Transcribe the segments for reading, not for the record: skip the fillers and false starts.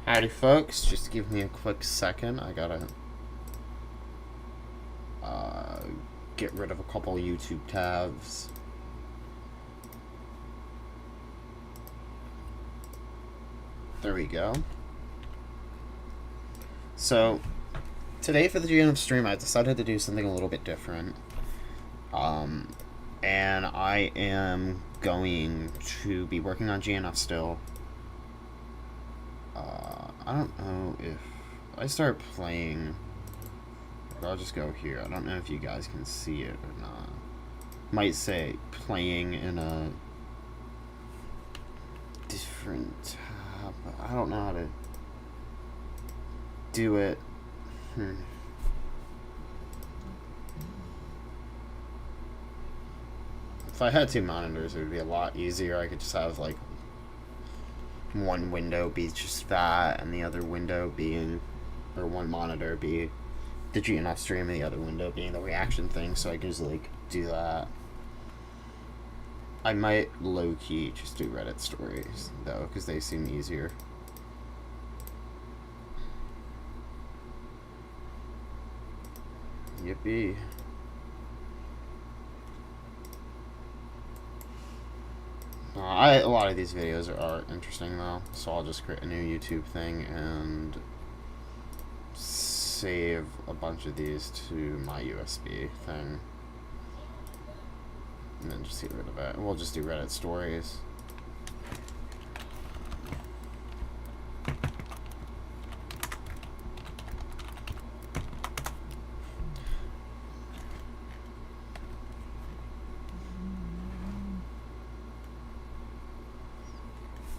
Howdy folks, just give me a quick second. I gotta get rid of a couple YouTube tabs. There we go. So, today for the GNF stream, I decided to do something a little bit different. And I am going to be working on GNF still. I don't know if I start playing. I'll just go here. I don't know if you guys can see it or not. Might say playing in a different tab. I don't know how to do it. If I had two monitors, it would be a lot easier. I could just have like one window be just that, and the other window being, or one monitor be the GNF stream, and the other window being the reaction thing, so I can just like do that. I might low-key just do Reddit stories though, because they seem easier. Yippee. A lot of these videos are interesting though, so I'll just create a new YouTube thing and save a bunch of these to my USB thing, and then just get rid of it. We'll just do Reddit stories.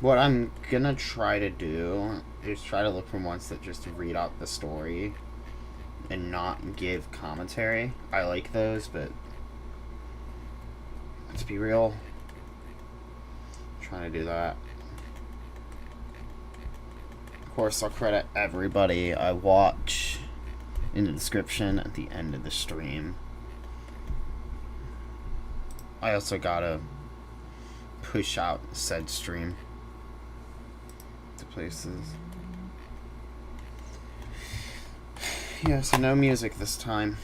What I'm gonna try to do is try to look for ones that just read out the story and not give commentary. I like those, but let's be real, I'm trying to do that. Of course, I'll credit everybody I watch in the description at the end of the stream. I also gotta push out said stream to places. Yeah, so no music this time.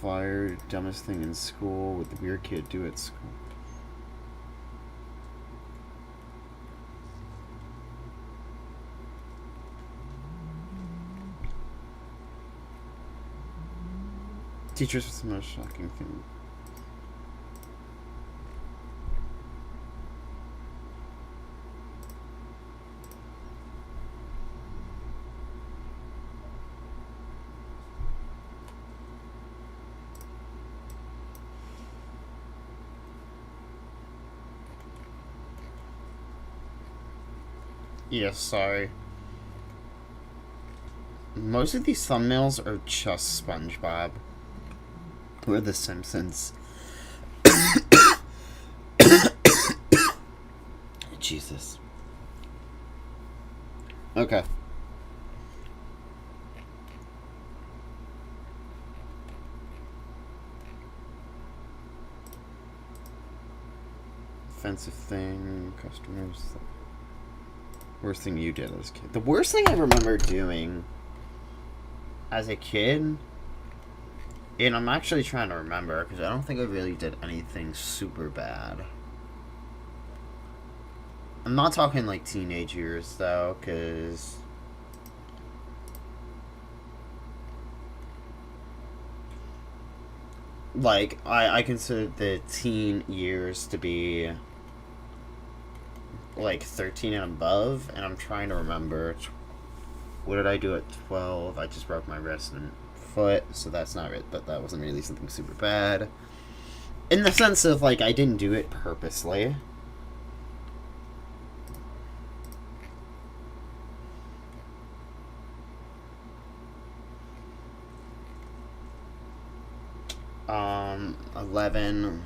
Fired, dumbest thing in school, what the weird kid do at school. Teachers was the most shocking thing. Yes, sorry. Most of these thumbnails are just SpongeBob or The Simpsons. Jesus. Okay. Offensive thing, customers. Worst thing you did as a kid. The worst thing I remember doing as a kid, and I'm actually trying to remember because I don't think I really did anything super bad. I'm not talking like teenage years though, because like I consider the teen years to be like 13 and above, and I'm trying to remember what did I do at 12. I just broke my wrist and foot, so that's not it, but that wasn't really something super bad in the sense of like I didn't do it purposely. 11.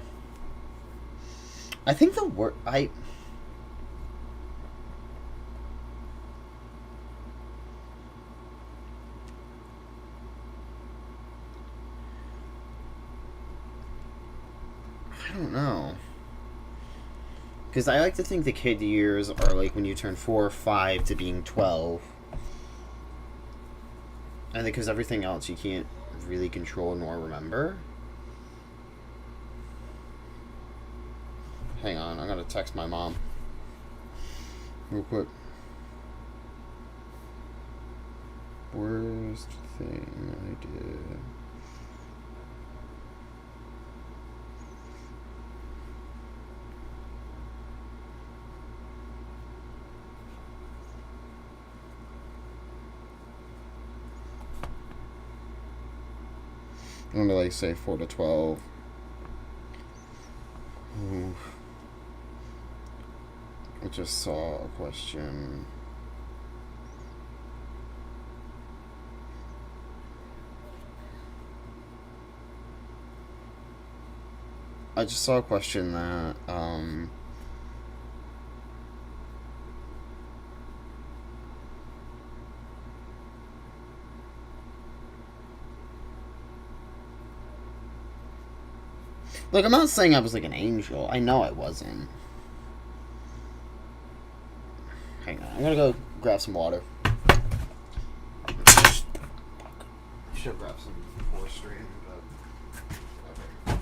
I think the work I don't know. Because I like to think the kid years are like when you turn 4 or 5 to being 12. And because everything else you can't really control nor remember. Hang on, I'm gonna text my mom. Real quick. Worst thing I did. I'm gonna like say 4 to 12. Ooh. I just saw a question. I just saw a question that Look, I'm not saying I was like an angel. I know I wasn't. Hang on, I'm gonna go grab some water. Should grab some forestry, but okay.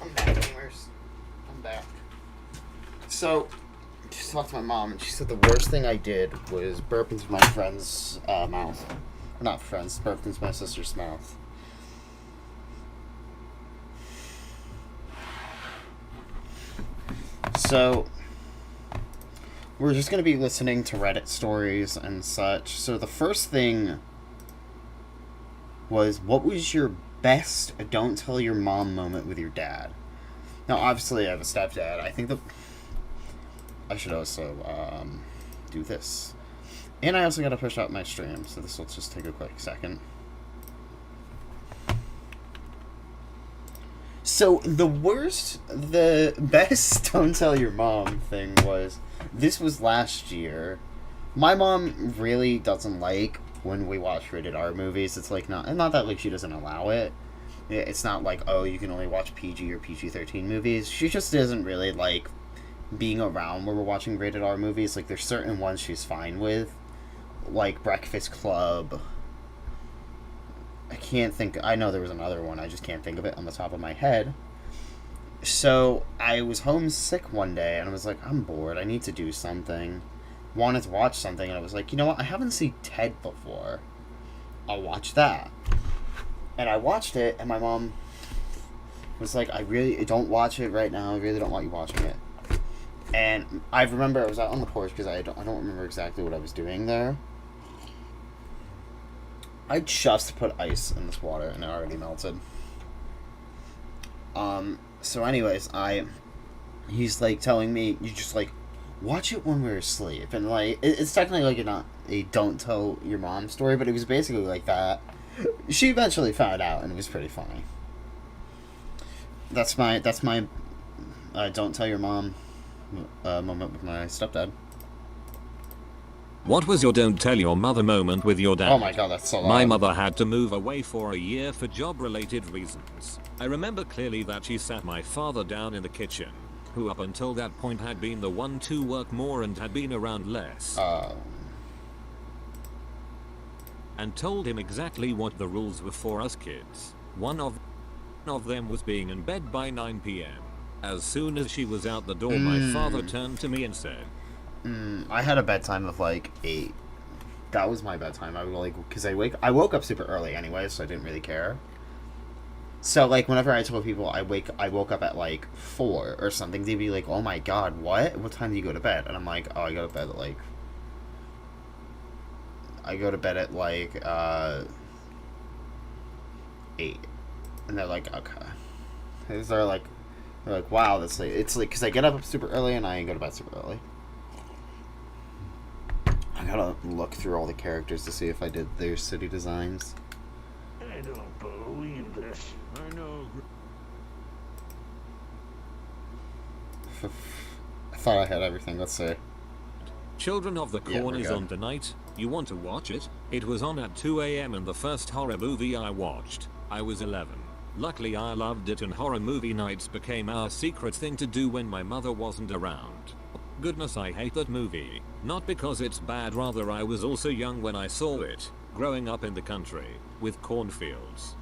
I'm back, gamers. I'm back. So, just talked to my mom, and she said the worst thing I did was burp into my friend's mouth. Or not friend's, burped into my sister's mouth. So, we're just going to be listening to Reddit stories and such. So the first thing was, what was your best don't tell your mom moment with your dad? Now, obviously, I have a stepdad. I think that I should also do this. And I also got to push out my stream, so this will just take a quick second. So, the best don't tell your mom thing was, this was last year. My mom really doesn't like when we watch rated R movies. It's like, not that like she doesn't allow it. It's not like, oh, you can only watch PG or PG-13 movies. She just doesn't really like being around where we're watching rated R movies. Like, there's certain ones she's fine with, like Breakfast Club. I know there was another one, I just can't think of it on the top of my head. So, I was homesick one day, and I was like, I'm bored, I need to do something. Wanted to watch something, and I was like, you know what, I haven't seen Ted before. I'll watch that. And I watched it, and my mom was like, I really don't watch it right now, I really don't want you watching it. And I remember I was out on the porch, because I don't remember exactly what I was doing there. I just put ice in this water, and it already melted. So anyways, he's like telling me, you just like, watch it when we're asleep. And like, it's technically like a don't tell your mom story, but it was basically like that. She eventually found out, and it was pretty funny. That's my don't tell your mom moment with my stepdad. What was your don't tell your mother moment with your dad? Oh my god, that's so loud. My mother had to move away for a year for job-related reasons. I remember clearly that she sat my father down in the kitchen, who up until that point had been the one to work more and had been around less. And told him exactly what the rules were for us kids. One of them was being in bed by 9 p.m. As soon as she was out the door, my father turned to me and said, I had a bedtime of like 8. That was my bedtime. I would like, because I woke up super early anyway, so I didn't really care. So like whenever I told people I woke up at like 4 or something, they'd be like, oh my god, what time do you go to bed? And I'm like, oh, I go to bed at like 8. And they're like, okay. They're like, wow, that's late. It's like, because I get up super early and I go to bed super early. I gotta look through all the characters to see if I did their city designs. I don't believe this. I know. I thought I had everything. Let's see. Children of the Corn is on tonight. You want to watch it? It was on at 2 a.m. and the first horror movie I watched. I was 11. Luckily I loved it, and horror movie nights became our secret thing to do when my mother wasn't around. Goodness, I hate that movie. Not because it's bad, rather I was also young when I saw it, growing up in the country, with cornfields.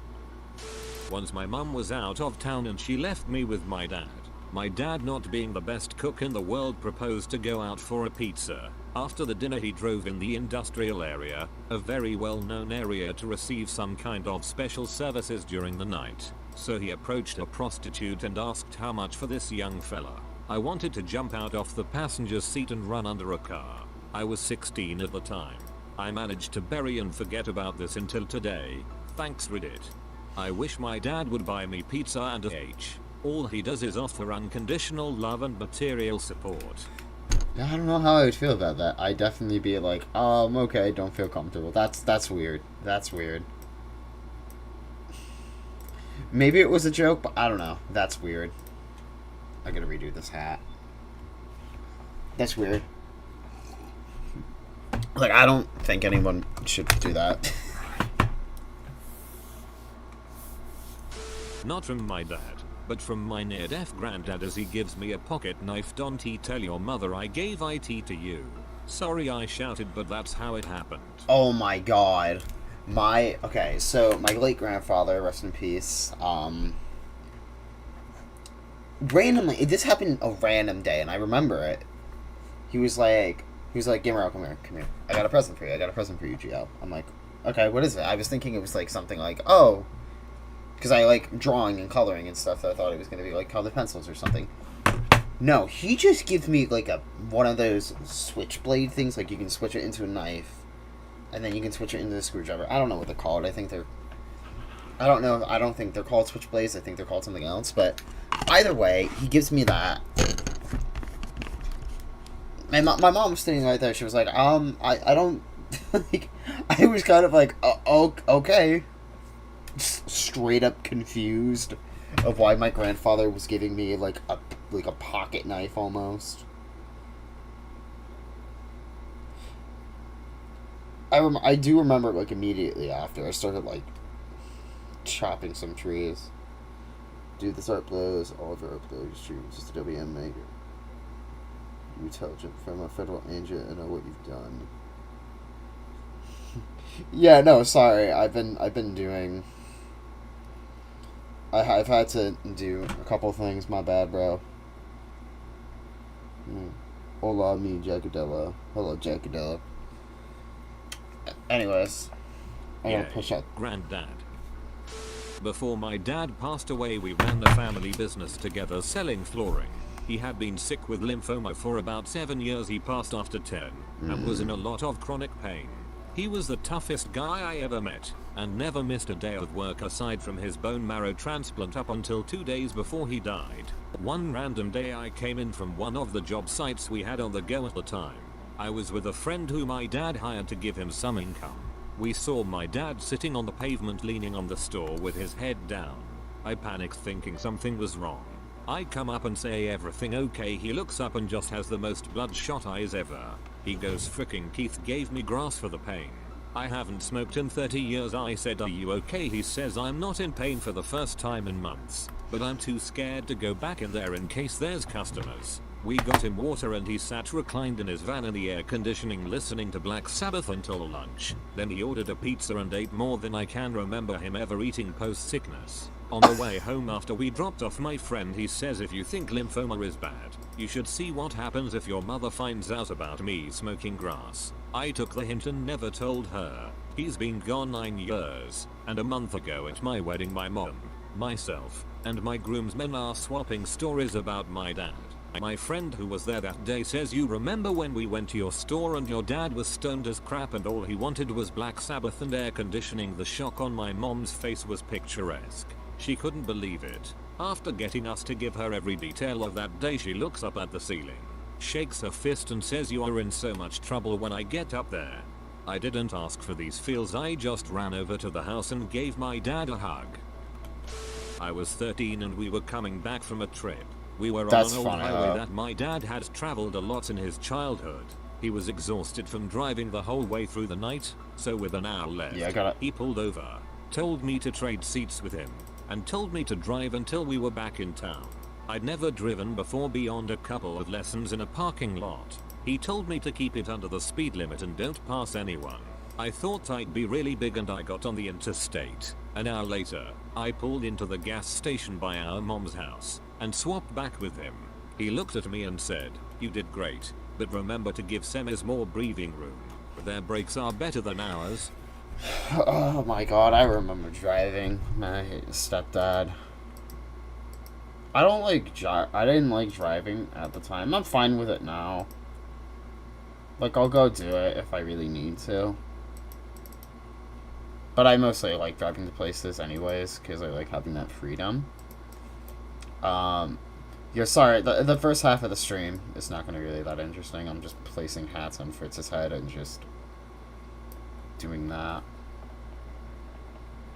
Once my mum was out of town and she left me with my dad. My dad, not being the best cook in the world, proposed to go out for a pizza. After the dinner he drove in the industrial area, a very well-known area, to receive some kind of special services during the night. So he approached a prostitute and asked how much for this young fella. I wanted to jump out off the passenger seat and run under a car. I was 16 at the time. I managed to bury and forget about this until today. Thanks Reddit. I wish my dad would buy me pizza and a H. All he does is offer unconditional love and material support. I don't know how I would feel about that. I'd definitely be like, okay, don't feel comfortable. That's weird. That's weird. Maybe it was a joke, but I don't know. That's weird. I gotta redo this hat. That's weird. Like, I don't think anyone should do that. Not from my dad, but from my near-deaf granddad, as he gives me a pocket knife. Don't tell your mother I gave IT to you. Sorry I shouted, but that's how it happened. Oh my god. Okay, so my late grandfather, rest in peace, randomly, this happened a random day, and I remember it. He was like, Gamer, come here. I got a present for you, GL. I'm like, okay, what is it? I was thinking it was like something like, oh, because I like drawing and coloring and stuff, so I thought it was going to be like colored pencils or something. No, he just gives me like one of those switchblade things, like you can switch it into a knife, and then you can switch it into a screwdriver. I don't know what they're called. I think they're I don't know. I don't think they're called switchblades. I think they're called something else. But either way, he gives me that. My mom was sitting right there. She was like, I don't, like, I was kind of like, okay. Just straight up confused of why my grandfather was giving me, like a pocket knife almost. I do remember, like, immediately after, I started, like, chopping some trees. Dude, this art blows. All of your art blows. Just a WM maker. You intelligent from a federal agent and know what you've done. Yeah, no, sorry. I've been doing. I've had to do a couple things. My bad, bro. Hola, mi Jackadella. Hello, Jackadella. Anyways, I gotta push out. Granddad. Before my dad passed away, we ran the family business together selling flooring. He had been sick with lymphoma for about 7 years. He passed after 10 and was in a lot of chronic pain. He was the toughest guy I ever met and never missed a day of work aside from his bone marrow transplant up until 2 days before he died. One random day I came in from one of the job sites we had on the go at the time. I was with a friend who my dad hired to give him some income. We saw my dad sitting on the pavement leaning on the store with his head down. I panicked thinking something was wrong. I come up and say everything okay. He looks up and just has the most bloodshot eyes ever. He goes, fricking Keith gave me grass for the pain. I haven't smoked in 30 years. I said, are you okay? He says, I'm not in pain for the first time in months, but I'm too scared to go back in there in case there's customers. We got him water and he sat reclined in his van in the air conditioning listening to Black Sabbath until lunch. Then he ordered a pizza and ate more than I can remember him ever eating post sickness. On the way home after we dropped off my friend, he says, if you think lymphoma is bad, you should see what happens if your mother finds out about me smoking grass. I took the hint and never told her. He's been gone 9 years, and a month ago at my wedding my mom, myself, and my groomsmen are swapping stories about my dad. My friend who was there that day says, you remember when we went to your store and your dad was stoned as crap and all he wanted was Black Sabbath and air conditioning? The shock on my mom's face was picturesque. She couldn't believe it. After getting us to give her every detail of that day, she looks up at the ceiling, shakes her fist and says, you are in so much trouble when I get up there. I didn't ask for these feels. I just ran over to the house and gave my dad a hug. I was 13 and we were coming back from a trip. We were on an old highway that my dad had traveled a lot in his childhood. He was exhausted from driving the whole way through the night, so with an hour left, he pulled over, told me to trade seats with him, and told me to drive until we were back in town. I'd never driven before beyond a couple of lessons in a parking lot. He told me to keep it under the speed limit and don't pass anyone. I thought I'd be really big and I got on the interstate. An hour later, I pulled into the gas station by our mom's house and swapped back with him. He looked at me and said, you did great, but remember to give semis more breathing room. Their brakes are better than ours. Oh my god, I remember driving my stepdad. I didn't like driving at the time. I'm fine with it now. Like, I'll go do it if I really need to. But I mostly like driving to places anyways, because I like having that freedom. Yeah, sorry, the first half of the stream is not going to be really that interesting. I'm just placing hats on Fritz's head and just doing that.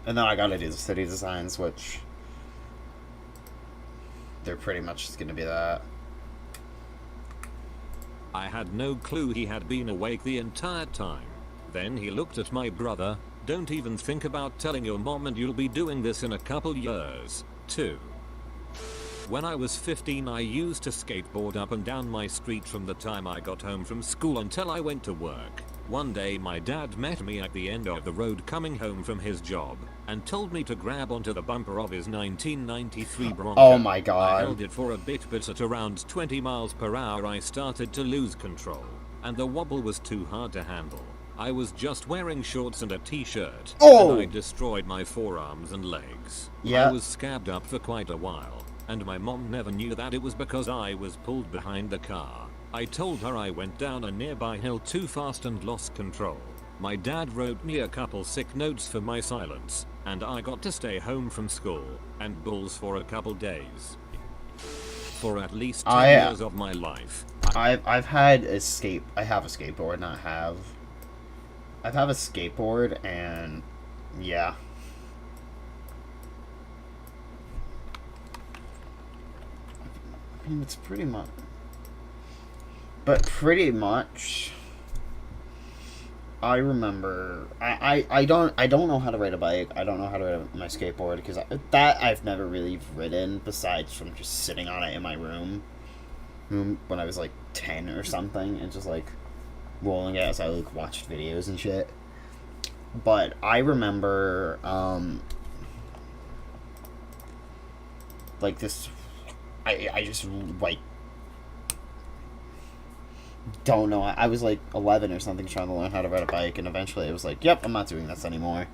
And then I gotta do the city designs, which they're pretty much just going to be that. I had no clue he had been awake the entire time. Then he looked at my brother. Don't even think about telling your mom and you'll be doing this in a couple years, too. When I was 15, I used to skateboard up and down my street from the time I got home from school until I went to work. One day my dad met me at the end of the road coming home from his job and told me to grab onto the bumper of his 1993 Bronco. Oh my god. I held it for a bit, but at around 20 miles per hour I started to lose control and the wobble was too hard to handle. I was just wearing shorts and a t-shirt, and I destroyed my forearms and legs. Yeah. I was scabbed up for quite a while, and my mom never knew that it was because I was pulled behind the car. I told her I went down a nearby hill too fast and lost control. My dad wrote me a couple sick notes for my silence, and I got to stay home from school and bulls for a couple days. For at least 10 years of my life. I've had a I have a skateboard, not have. I have a skateboard, and yeah. I mean, it's pretty much. But pretty much, I remember. I don't know how to ride a bike. I don't know how to ride my skateboard because that I've never really ridden besides from just sitting on it in my room when I was like 10 or something and just like rolling it as I like watched videos and shit. But I remember like this. I just like. Don't know. I was like 11 or something trying to learn how to ride a bike, and eventually it was like, yep, I'm not doing this anymore.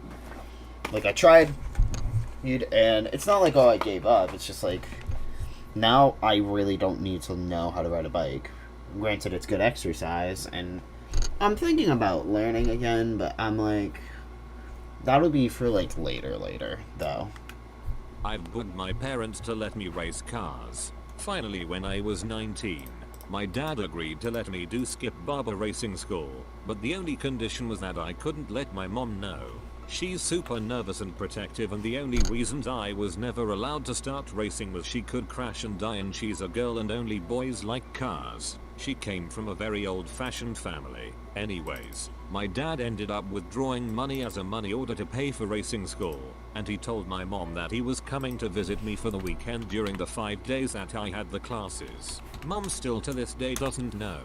Like, I tried, and it's not like, oh, I gave up. It's just like, now I really don't need to know how to ride a bike. Granted, it's good exercise, and I'm thinking about learning again, but I'm like, that'll be for like later, though. I've begged my parents to let me race cars. Finally, when I was 19. My dad agreed to let me do skip barber racing school, but the only condition was that I couldn't let my mom know. She's super nervous and protective, and the only reasons I was never allowed to start racing was she could crash and die, and she's a girl and only boys like cars. She came from a very old-fashioned family. Anyways, my dad ended up withdrawing money as a money order to pay for racing school, and he told my mom that he was coming to visit me for the weekend during the 5 days that I had the classes. Mom still to this day doesn't know.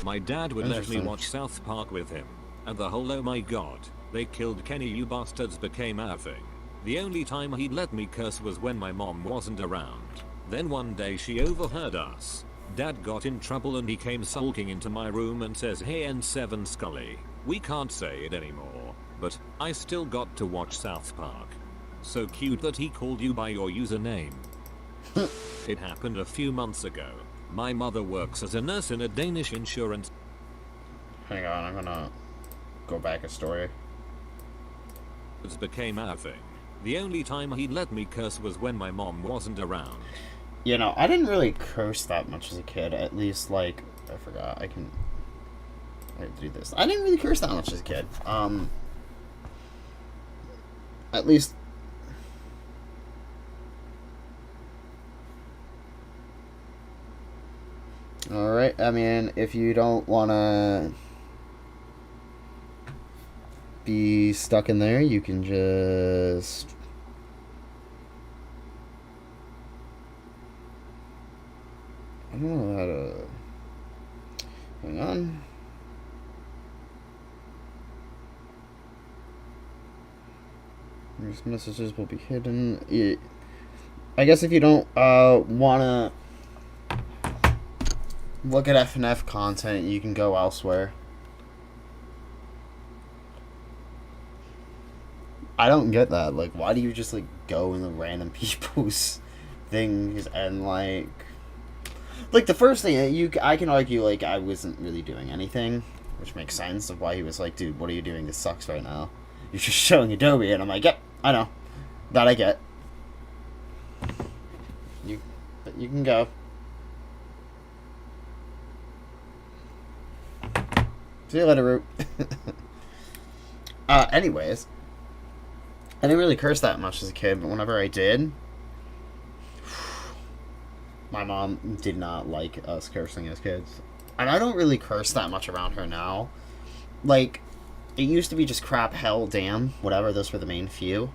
My dad would let me watch South Park with him, and the whole "oh my god, they killed Kenny you bastards" became our thing. The only time he'd let me curse was when my mom wasn't around. Then one day she overheard us. Dad got in trouble and he came sulking into my room and says, "Hey N7 Scully, we can't say it anymore, but I still got to watch South Park. So cute that he called you by your username." It happened a few months ago. My mother works as a nurse in a Danish insurance. Hang on, I'm gonna go back a story. It became our thing. The only time he let me curse was when my mom wasn't around. You know, I didn't really curse that much as a kid. At least, like, I forgot. I do this. I didn't really curse that much as a kid. At least. Alright, I mean, if you don't want to be stuck in there, you can just... I don't know how to... Hang on. These messages will be hidden. I guess if you don't want to look at FNF content, you can go elsewhere. I don't get that. Like, why do you just, like, go in the random people's things and, like, the first thing, I can argue, like, I wasn't really doing anything, which makes sense of why he was like, dude, what are you doing? This sucks right now. You're just showing Adobe, and I'm like, yep, I know. That I get. But you can go. See you later, Root. Anyways, I didn't really curse that much as a kid, but whenever I did, my mom did not like us cursing as kids. And I don't really curse that much around her now. Like, it used to be just crap, hell, damn, whatever. Those were the main few.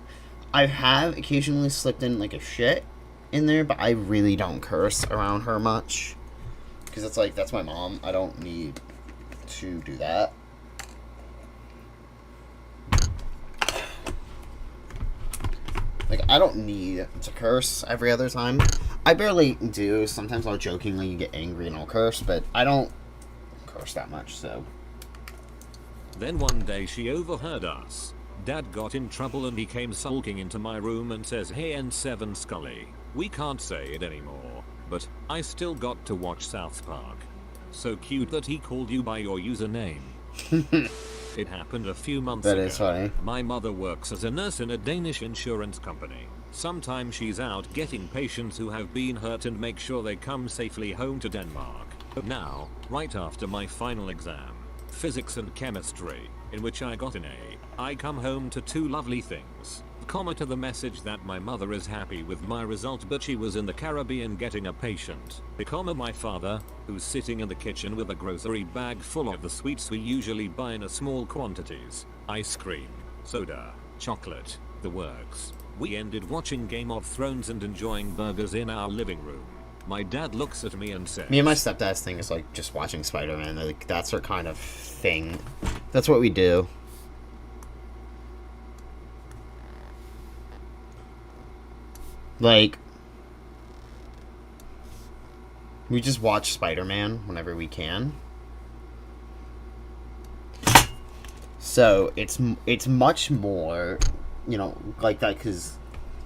I have occasionally slipped in, like, a shit in there, but I really don't curse around her much. Because it's like, that's my mom. I don't need to do that. Like, I don't need to curse every other time. I barely do. Sometimes I'll jokingly get angry and I'll curse, but I don't curse that much, so. Then one day she overheard us. Dad got in trouble and he came sulking into my room and says, "Hey N7 Scully, we can't say it anymore, but I still got to watch South Park. So cute that he called you by your username." It happened a few months That ago. is funny. My mother works as a nurse in a Danish insurance company. Sometimes she's out getting patients who have been hurt and make sure they come safely home to Denmark. Now, right after my final exam, physics and chemistry, in which I got an A, I come home to two lovely things. Comma to the message that my mother is happy with my result but she was in the Caribbean getting a patient. Comma my father, who's sitting in the kitchen with a grocery bag full of the sweets we usually buy in small quantities. Ice cream, soda, chocolate, the works. We ended watching Game of Thrones and enjoying burgers in our living room. My dad looks at me and says... Me and my stepdad's thing is like just watching Spider-Man. Like, that's our kind of thing. That's what we do. Like, we just watch Spider-Man whenever we can. So it's much more, you know, like that, because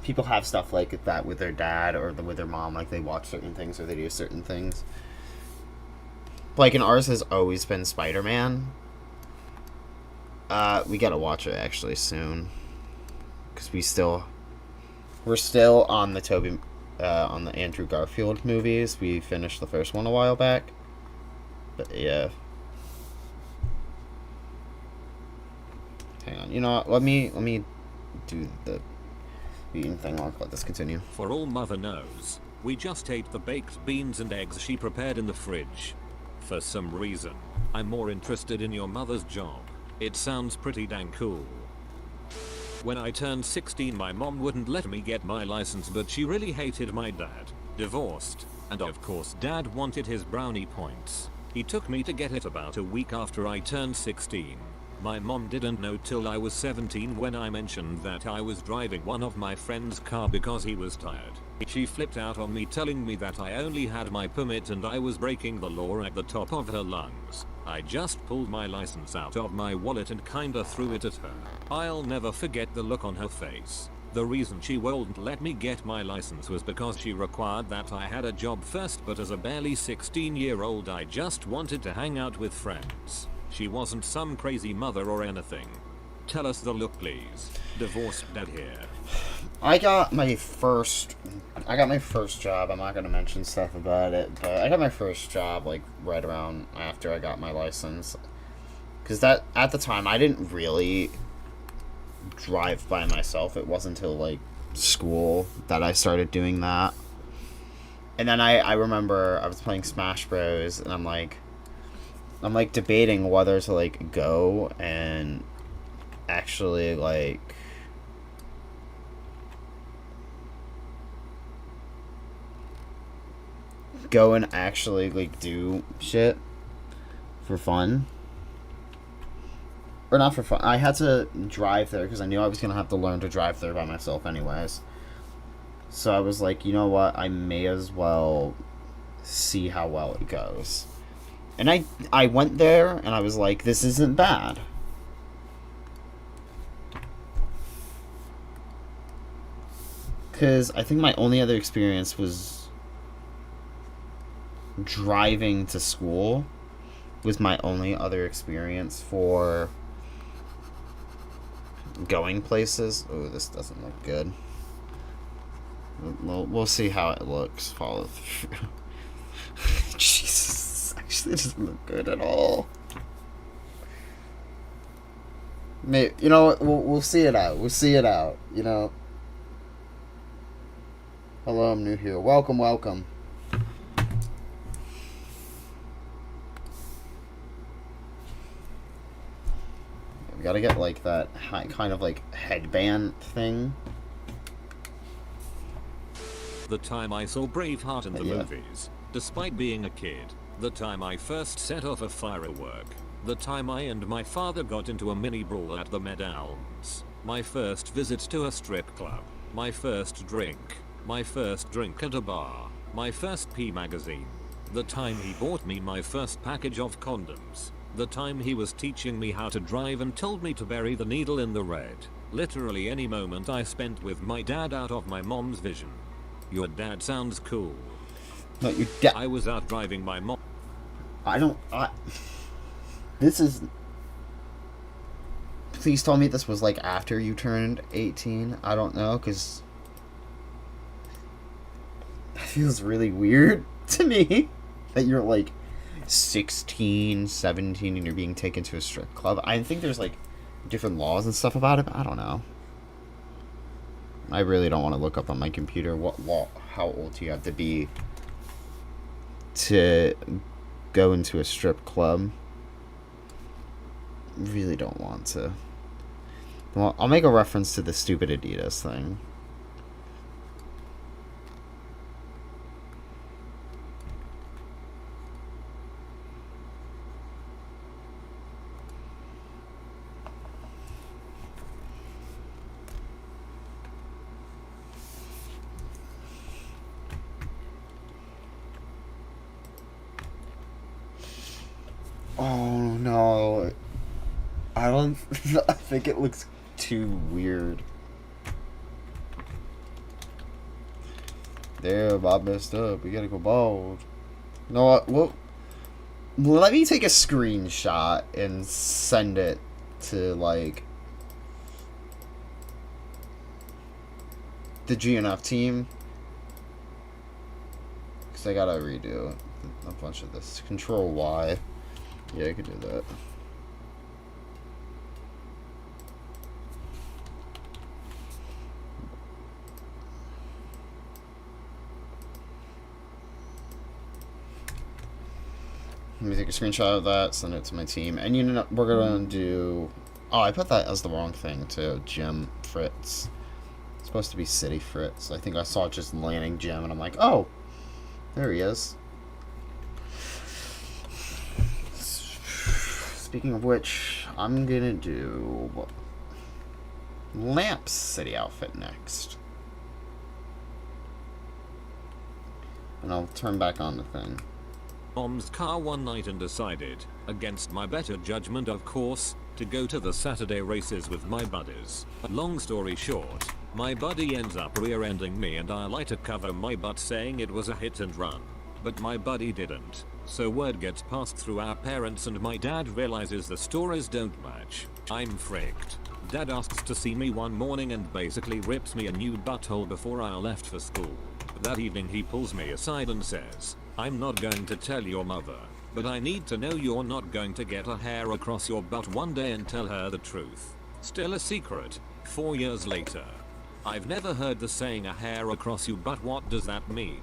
people have stuff like that with their dad or with their mom, like they watch certain things or they do certain things. Like, and ours has always been Spider-Man. We gotta watch it actually soon, because we're still on the on the Andrew Garfield movies. We finished the first one a while back, but yeah. Hang on, you know what? Let me do the eating thing. I'll let this continue. For all mother knows, we just ate the baked beans and eggs she prepared in the fridge. For some reason, I'm more interested in your mother's job. It sounds pretty dang cool. When I turned 16, my mom wouldn't let me get my license, but she really hated my dad. Divorced, and of course dad wanted his brownie points. He took me to get it about a week after I turned 16. My mom didn't know till I was 17 when I mentioned that I was driving one of my friend's car because he was tired. She flipped out on me, telling me that I only had my permit and I was breaking the law at the top of her lungs. I just pulled my license out of my wallet and kinda threw it at her. I'll never forget the look on her face. The reason she wouldn't let me get my license was because she required that I had a job first, but as a barely 16-year-old I just wanted to hang out with friends. She wasn't some crazy mother or anything. Tell us the look, please. Divorced dad here. I got my first job. I'm not gonna mention stuff about it, but I got my first job like right around after I got my license. Cause that at the time I didn't really drive by myself. It wasn't until like school that I started doing that. And then I remember I was playing Smash Bros. And I'm like debating whether to like go and actually like go and actually like do shit for fun, or not for fun. I had to drive there because I knew I was gonna have to learn to drive there by myself anyways. So I was like, you know what, I may as well see how well it goes. And I went there and I was like, this isn't bad. Because I think my only other experience was driving to school. Was my only other experience for going places. Oh, this doesn't look good. We'll see how it looks. Follow through. Jesus, this actually doesn't look good at all. Maybe, you know what? We'll see it out. We'll see it out. You know. Hello, I'm new here. Welcome, welcome. We gotta get like that kind of like headband thing. The time I saw Braveheart in the movies, despite being a kid. The time I first set off a firework. The time I and my father got into a mini brawl at the Meadows. My first visit to a strip club. My first drink. My first drink at a bar. My first P magazine. The time he bought me my first package of condoms. The time he was teaching me how to drive and told me to bury the needle in the red. Literally any moment I spent with my dad out of my mom's vision. Your dad sounds cool. No, your dad. I was out driving my mom. This is. Please tell me this was like after you turned 18. I don't know, because that feels really weird to me that you're like 16, 17 and you're being taken to a strip club. I think there's like different laws and stuff about it, but I don't know. I really don't want to look up on my computer what law, how old you have to be to go into a strip club. Really don't want to. Well, I'll make a reference to the stupid Adidas thing. Oh no. I don't I think it looks too weird. Damn, I messed up. We gotta go bald. You know what? Well, let me take a screenshot and send it to, like, the GNF team. Because I gotta redo a bunch of this. Control Y. Yeah, I could do that. Let me take a screenshot of that, send it to my team, and you know we're gonna do. Oh, I put that as the wrong thing too. Jim Fritz. It's supposed to be City Fritz. I think I saw it just landing Jim, and I'm like, oh, there he is. Speaking of which, I'm gonna do Lamp's city outfit next, and I'll turn back on the thing. Mom's car one night and decided, against my better judgment of course, to go to the Saturday races with my buddies. Long story short, my buddy ends up rear-ending me and I like to cover my butt saying it was a hit and run. But my buddy didn't. So word gets passed through our parents and my dad realizes the stories don't match. I'm fricked. Dad asks to see me one morning and basically rips me a new butthole before I left for school. That evening he pulls me aside and says, I'm not going to tell your mother, but I need to know you're not going to get a hair across your butt one day and tell her the truth. Still a secret. 4 years later. I've never heard the saying a hair across your butt. What does that mean?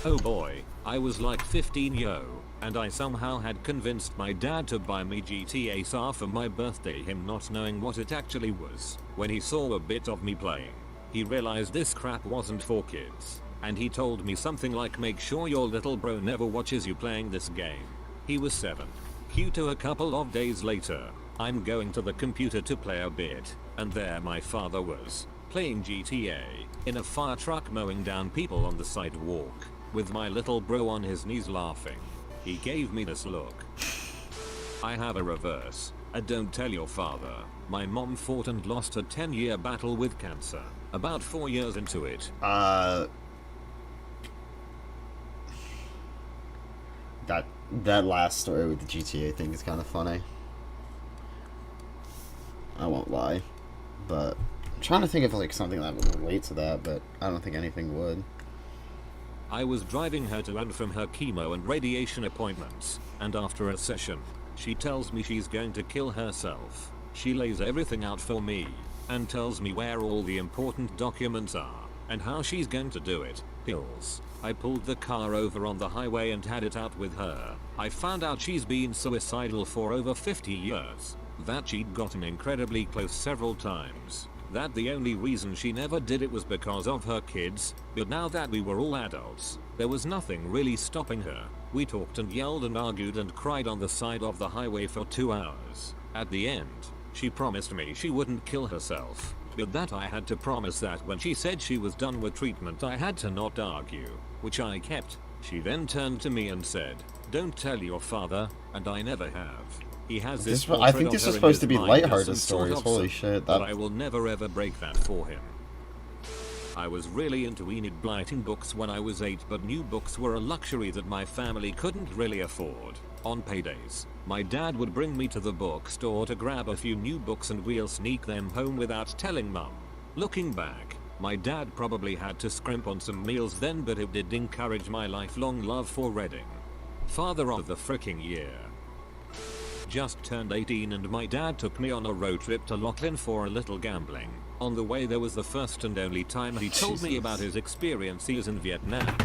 Oh boy, I was like 15 yo, and I somehow had convinced my dad to buy me GTA SAR for my birthday, him not knowing what it actually was. When he saw a bit of me playing, he realized this crap wasn't for kids. And he told me something like, make sure your little bro never watches you playing this game. He was 7. Cue to a couple of days later. I'm going to the computer to play a bit, and there my father was, playing GTA, in a fire truck mowing down people on the sidewalk, with my little bro on his knees laughing. He gave me this look. I have a reverse. A don't tell your father. My mom fought and lost a 10-year battle with cancer. About 4 years into it. That last story with the GTA thing is kind of funny. I won't lie, but I'm trying to think of like something that would relate to that, but I don't think anything would. I was driving her to and from her chemo and radiation appointments, and after a session, she tells me she's going to kill herself. She lays everything out for me, and tells me where all the important documents are, and how she's going to do it. Pills. I pulled the car over on the highway and had it out with her. I found out she's been suicidal for over 50 years. That she'd gotten incredibly close several times. That the only reason she never did it was because of her kids, but now that we were all adults, there was nothing really stopping her. We talked and yelled and argued and cried on the side of the highway for 2 hours. At the end, she promised me she wouldn't kill herself, but that I had to promise that when she said she was done with treatment I had to not argue, which I kept. She then turned to me and said, don't tell your father, and I never have. He has this I think this is supposed to be lighthearted stories. Holy shit. But I will never ever break that for him. I was really into Enid Blyton books when I was 8, but new books were a luxury that my family couldn't really afford. On paydays, my dad would bring me to the bookstore to grab a few new books and we'll sneak them home without telling mum. Looking back, my dad probably had to scrimp on some meals then, but it did encourage my lifelong love for reading. Father of the fricking year. Just turned 18 and my dad took me on a road trip to Lachlan for a little gambling. On the way there was the first and only time he told me about his experiences in Vietnam.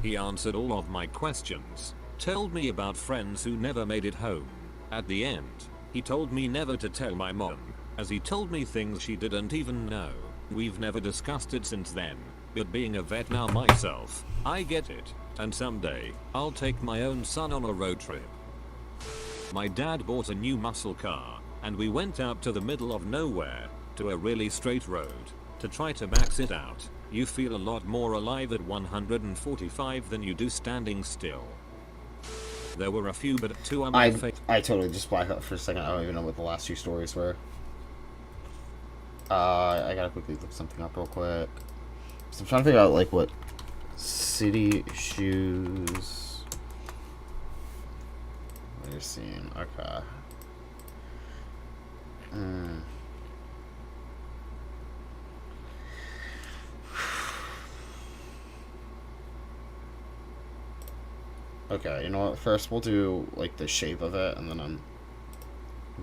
He answered all of my questions, told me about friends who never made it home. At the end, he told me never to tell my mom, as he told me things she didn't even know. We've never discussed it since then, but being a vet now myself, I get it, and someday, I'll take my own son on a road trip. My dad bought a new muscle car, and we went out to the middle of nowhere, to a really straight road, to try to max it out. You feel a lot more alive at 145 than you do standing still. There were a few, but two are my favorite. I totally just blacked out for a second. I don't even know what the last two stories were. I gotta quickly look something up real quick. So I'm trying to figure out like what city shoes we're seeing. Okay. Okay, you know what? First we'll do like the shape of it, and then I'm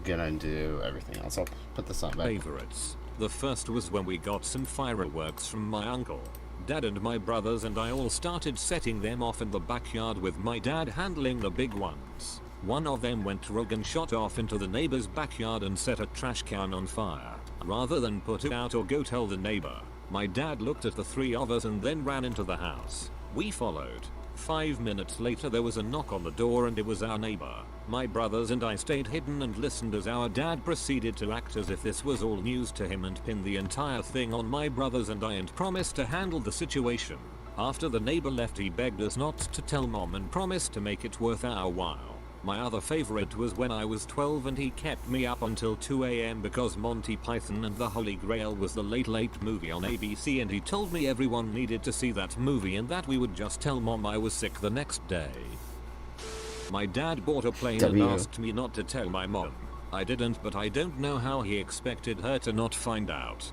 gonna do everything else. I'll put this on back. Favorites. The first was when we got some fireworks from my uncle. Dad and my brothers and I all started setting them off in the backyard with my dad handling the big ones. One of them went rogue and shot off into the neighbor's backyard and set a trash can on fire. Rather than put it out or go tell the neighbor, my dad looked at the three of us and then ran into the house. We followed. 5 minutes later there was a knock on the door and it was our neighbor. My brothers and I stayed hidden and listened as our dad proceeded to act as if this was all news to him and pinned the entire thing on my brothers and I and promised to handle the situation. After the neighbor left he begged us not to tell mom and promised to make it worth our while. My other favorite was when I was 12 and he kept me up until 2 AM because Monty Python and the Holy Grail was the late movie on ABC and he told me everyone needed to see that movie and that we would just tell mom I was sick the next day. My dad bought a plane and asked me not to tell my mom. I didn't, but I don't know how he expected her to not find out.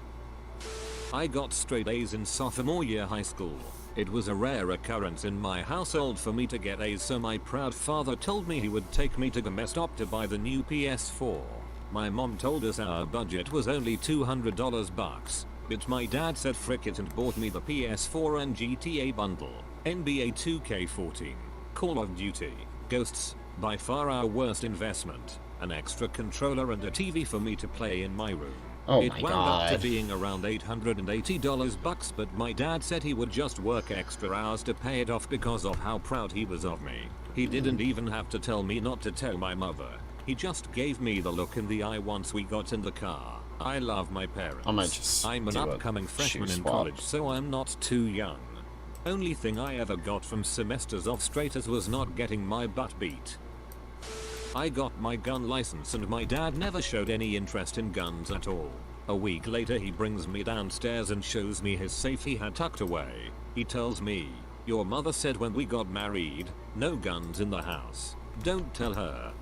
I got straight A's in sophomore year high school. It was a rare occurrence in my household for me to get A's, so my proud father told me he would take me to the mess stop to buy the new PS4. My mom told us our budget was only $200 bucks, but my dad said frick it and bought me the PS4 and GTA bundle, NBA 2K14, Call of Duty, Ghosts, by far our worst investment, an extra controller and a TV for me to play in my room. It wound up to being around $880 bucks, but my dad said he would just work extra hours to pay it off because of how proud he was of me. He didn't even have to tell me not to tell my mother. He just gave me the look in the eye once we got in the car. I love my parents. I'm an upcoming freshman in college, so I'm not too young. Only thing I ever got from semesters off straight as was not getting my butt beat. I got my gun license and my dad never showed any interest in guns at all. A week later he brings me downstairs and shows me his safe he had tucked away. He tells me, "Your mother said when we got married, no guns in the house. Don't tell her."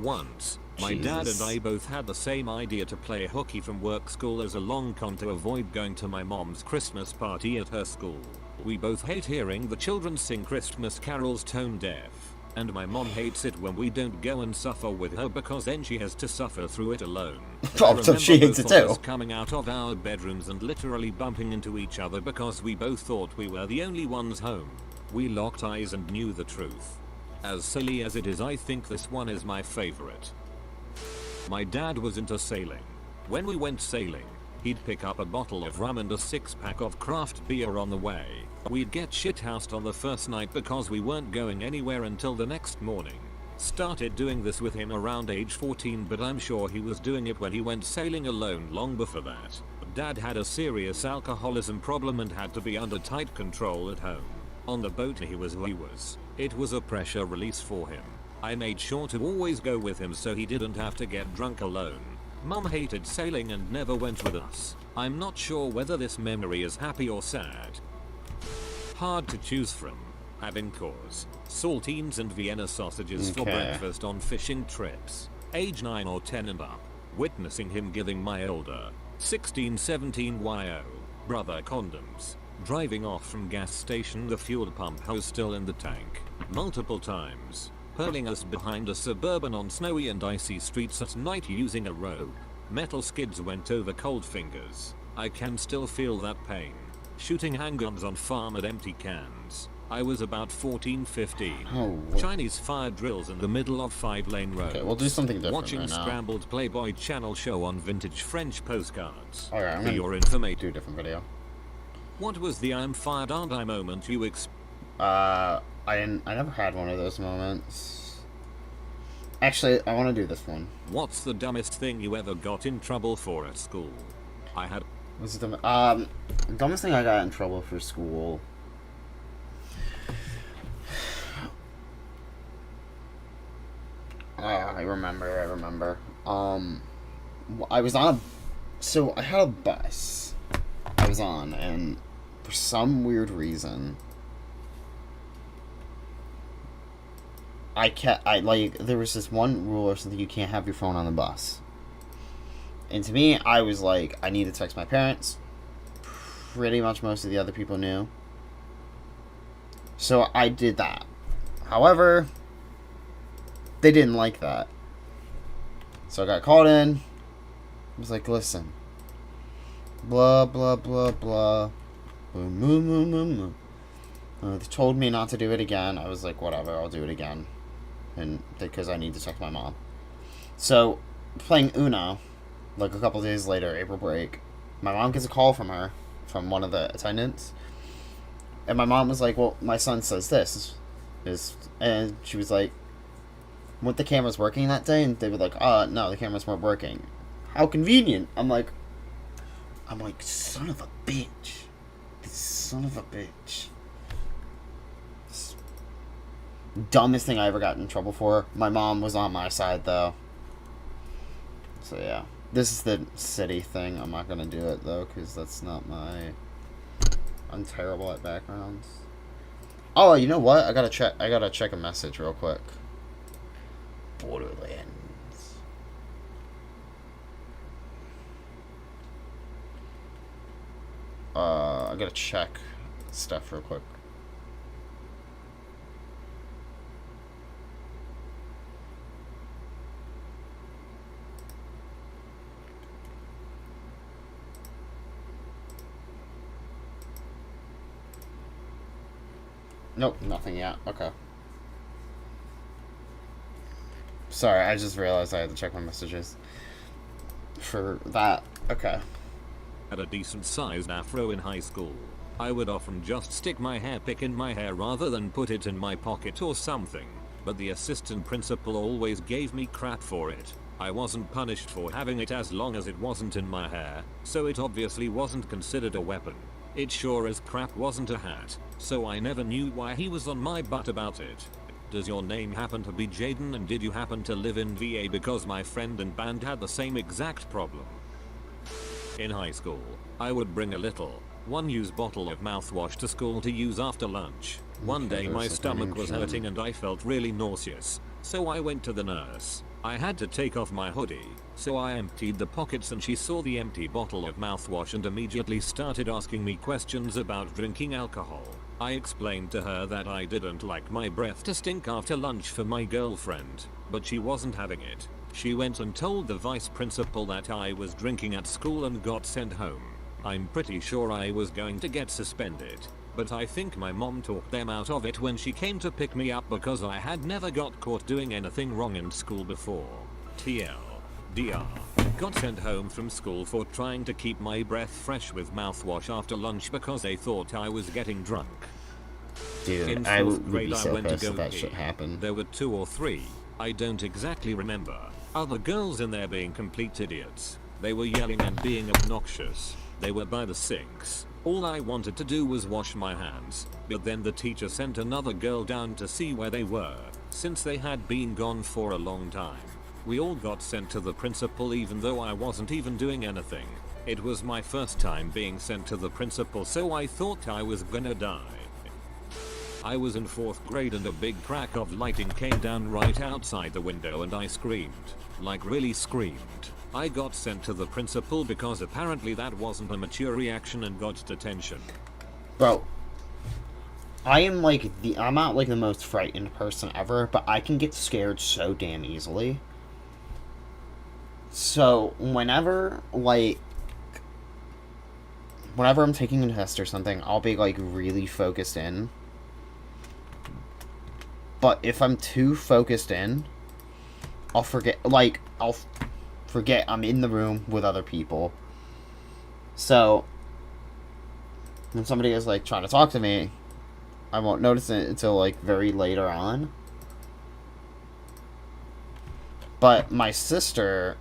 Once, my dad and I both had the same idea to play hooky from work school as a long con to avoid going to my mom's Christmas party at her school. We both hate hearing the children sing Christmas carols tone deaf. And my mom hates it when we don't go and suffer with her because then she has to suffer through it alone. So she hates it too. Coming out of our bedrooms and literally bumping into each other because we both thought we were the only ones home. We locked eyes and knew the truth. As silly as it is, I think this one is my favorite. My dad was into sailing. When we went sailing, he'd pick up a bottle of rum and a 6-pack of craft beer on the way. We'd get shithoused on the first night because we weren't going anywhere until the next morning. Started doing this with him around age 14, but I'm sure he was doing it when he went sailing alone long before that. Dad had a serious alcoholism problem and had to be under tight control at home. On the boat he was. It was a pressure release for him. I made sure to always go with him so he didn't have to get drunk alone. Mum hated sailing and never went with us. I'm not sure whether this memory is happy or sad. Hard to choose from. Having cause. Saltines and Vienna sausages for breakfast on fishing trips. Age 9 or 10 and up. Witnessing him giving my older 16-17 YO brother condoms. Driving off from gas station, the fuel pump hose still in the tank. Multiple times. Hurling us behind a Suburban on snowy and icy streets at night using a rope. Metal skids went over cold fingers. I can still feel that pain. Shooting handguns on farm at empty cans. I was about 14-15. Oh, Chinese fire drills in the middle of 5-lane roads. Okay, we'll do something different Watching right now. scrambled Playboy channel show on vintage French postcards. Alright, I'm For gonna your information. do a different video. What was the I'm fired aren't I moment you I never had one of those moments. Actually, I want to do this one. What's the dumbest thing you ever got in trouble for at school? I had... What's the dumbest thing I got in trouble for school? I remember. I was on so I had a bus I was on, and for some weird reason, there was this one rule or something: you can't have your phone on the bus. And to me, I was like, I need to text my parents. Pretty much most of the other people knew. So I did that. However, they didn't like that. So I got called in. I was like, listen. Blah, blah, blah, blah. Boom, boom, boom, boom, boom. They told me not to do it again. I was like, whatever, I'll do it again. And because I need to text my mom. So, playing Uno, like a couple days later, April break, my mom gets a call from her, from one of the attendants. And my mom was like, well, my son says this. And she was like, weren't the cameras working that day? And they were like, no, the cameras weren't working. How convenient. I'm like, son of a bitch. Son of a bitch. Dumbest thing I ever got in trouble for. My mom was on my side, though. So, yeah. This is the city thing. I'm not gonna do it, though, because that's not my... I'm terrible at backgrounds. Oh, you know what? I gotta check a message real quick. Borderlands. I gotta check stuff real quick. Nope, nothing yet. Okay. Sorry, I just realized I had to check my messages for that. Okay. Had a decent sized afro in high school. I would often just stick my hair pick in my hair rather than put it in my pocket or something, but the assistant principal always gave me crap for it. I wasn't punished for having it as long as it wasn't in my hair, so it obviously wasn't considered a weapon. It sure as crap wasn't a hat, so I never knew why he was on my butt about it. Does your name happen to be Jaden, and did you happen to live in VA? Because my friend and band had the same exact problem. In high school, I would bring a little, one-use bottle of mouthwash to school to use after lunch. One day my stomach was hurting and I felt really nauseous, so I went to the nurse. I had to take off my hoodie, so I emptied the pockets and she saw the empty bottle of mouthwash and immediately started asking me questions about drinking alcohol. I explained to her that I didn't like my breath to stink after lunch for my girlfriend, but she wasn't having it. She went and told the vice principal that I was drinking at school and got sent home. I'm pretty sure I was going to get suspended, but I think my mom talked them out of it when she came to pick me up because I had never got caught doing anything wrong in school before. TLDR. Got sent home from school for trying to keep my breath fresh with mouthwash after lunch because they thought I was getting drunk. Dude, In I 4th would grade be I so went to pissed go if that pee. shit happened. There were 2 or 3, I don't exactly remember, other girls in there being complete idiots. They were yelling and being obnoxious. They were by the sinks. All I wanted to do was wash my hands, but then the teacher sent another girl down to see where they were, since they had been gone for a long time. We all got sent to the principal even though I wasn't even doing anything. It was my first time being sent to the principal, so I thought I was gonna die. I was in 4th grade and a big crack of lighting came down right outside the window and I screamed. Like really screamed. I got sent to the principal because apparently that wasn't a mature reaction and got detention. Bro, I'm not like the most frightened person ever, but I can get scared so damn easily. So whenever I'm taking a test or something, I'll be like really focused in. But if I'm too focused in, I'll forget I'm in the room with other people. So when somebody is like trying to talk to me, I won't notice it until like very later on. But my sister,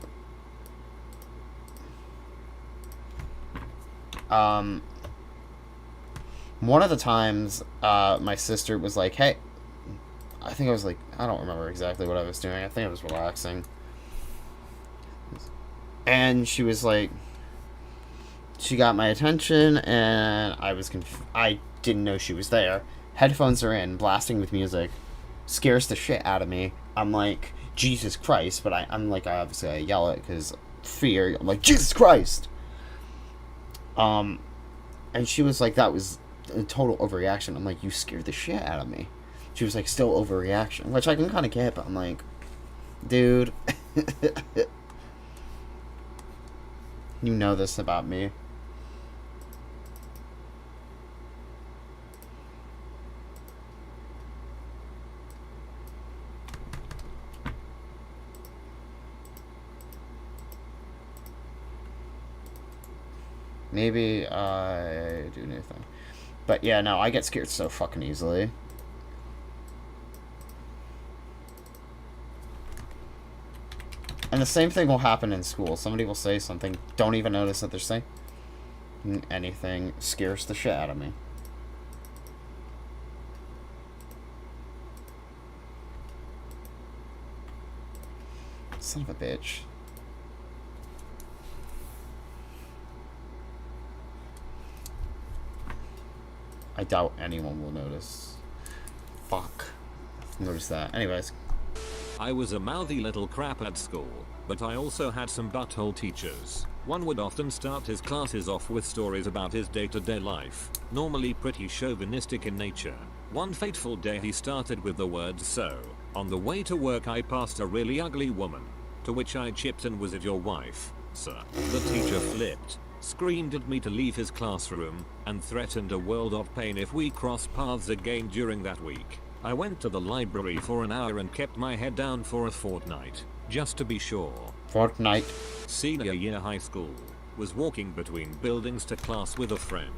one of the times, my sister was like, hey, I think I was like, I don't remember exactly what I was doing. I think I was relaxing. And she was like, she got my attention, and I didn't know she was there. Headphones are in, blasting with music. Scares the shit out of me. I'm like, Jesus Christ, but I'm like, I yell it, because fear. I'm like, Jesus Christ! And she was like, that was a total overreaction. I'm like, you scared the shit out of me. She was like, still overreaction, which I can kind of get, but I'm like, dude, you know this about me. Maybe I do anything. But yeah, no, I get scared so fucking easily. And the same thing will happen in school. Somebody will say something, don't even notice that they're saying anything, scares the shit out of me. Son of a bitch. I doubt anyone will notice. Fuck. Notice that. Anyways. I was a mouthy little crap at school, but I also had some butthole teachers. One would often start his classes off with stories about his day-to-day life, normally pretty chauvinistic in nature. One fateful day he started with the words, "So, on the way to work I passed a really ugly woman." To which I chipped in, "Was it your wife, sir?" The teacher flipped, screamed at me to leave his classroom, and threatened a world of pain if we crossed paths again during that week. I went to the library for an hour and kept my head down for a fortnight, just to be sure. Fortnite. Senior year high school. Was walking between buildings to class with a friend.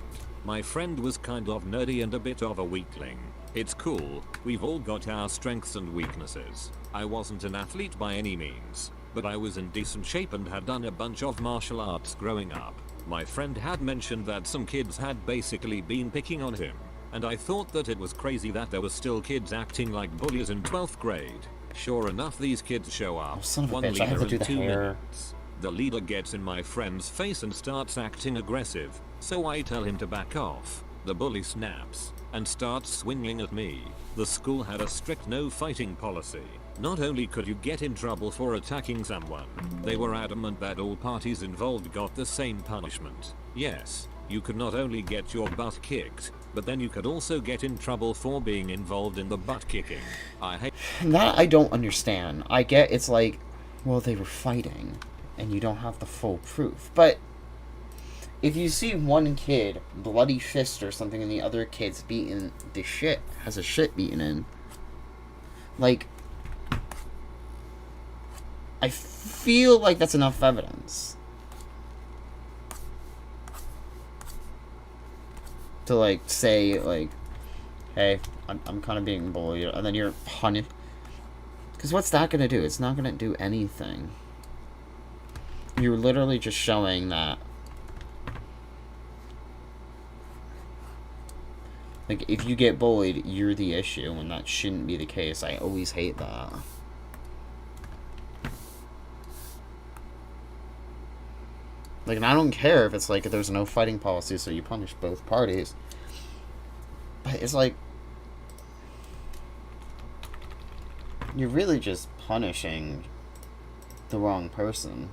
My friend was kind of nerdy and a bit of a weakling. It's cool, we've all got our strengths and weaknesses. I wasn't an athlete by any means, but I was in decent shape and had done a bunch of martial arts growing up. My friend had mentioned that some kids had basically been picking on him, and I thought that it was crazy that there were still kids acting like bullies in 12th grade. Sure enough, these kids show up. Oh, son of a One bitch, I have to leader do in the 2 hair. minutes. The leader gets in my friend's face and starts acting aggressive, so I tell him to back off. The bully snaps and starts swinging at me. The school had a strict no fighting policy. Not only could you get in trouble for attacking someone, they were adamant that all parties involved got the same punishment. Yes, you could not only get your butt kicked, but then you could also get in trouble for being involved in the butt kicking. I hate that. I don't understand. I get it's like, well, they were fighting, and you don't have the full proof. But if you see one kid bloody fist or something and the other kid's beaten the shit, has a shit beaten in, like, I feel like that's enough evidence to, like, say, like, hey, I'm kind of being bullied, and then you're punished. Because what's that gonna do? It's not gonna do anything. You're literally just showing that, like, if you get bullied, you're the issue, and that shouldn't be the case. I always hate that. Like, and I don't care if it's like there's no fighting policy, so you punish both parties. But it's like, you're really just punishing the wrong person.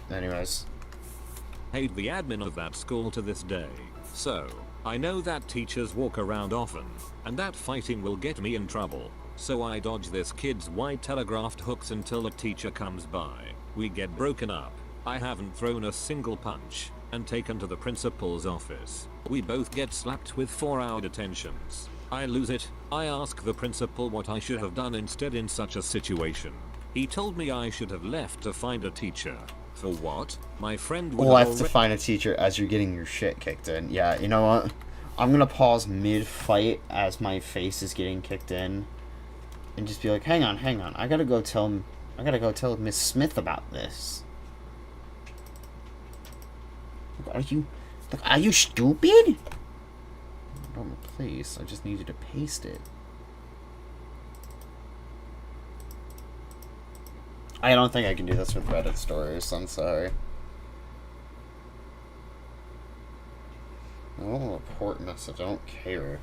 Anyways. Hate the admin of that school to this day. So, I know that teachers walk around often, and that fighting will get me in trouble. So I dodge this kid's white telegraphed hooks until a teacher comes by. We get broken up. I haven't thrown a single punch, and taken to the principal's office. We both get slapped with 4-hour detentions. I lose it. I ask the principal what I should have done instead in such a situation. He told me I should have left to find a teacher. For what? My friend would Left to find a teacher as you're getting your shit kicked in. Yeah, you know what? I'm gonna pause mid-fight as my face is getting kicked in. And just be like, hang on. I gotta go tell Miss Smith about this. Are you stupid? Don't replace. I just need you to paste it. I don't think I can do this with Reddit stories. I'm sorry. I'll report message. I don't care.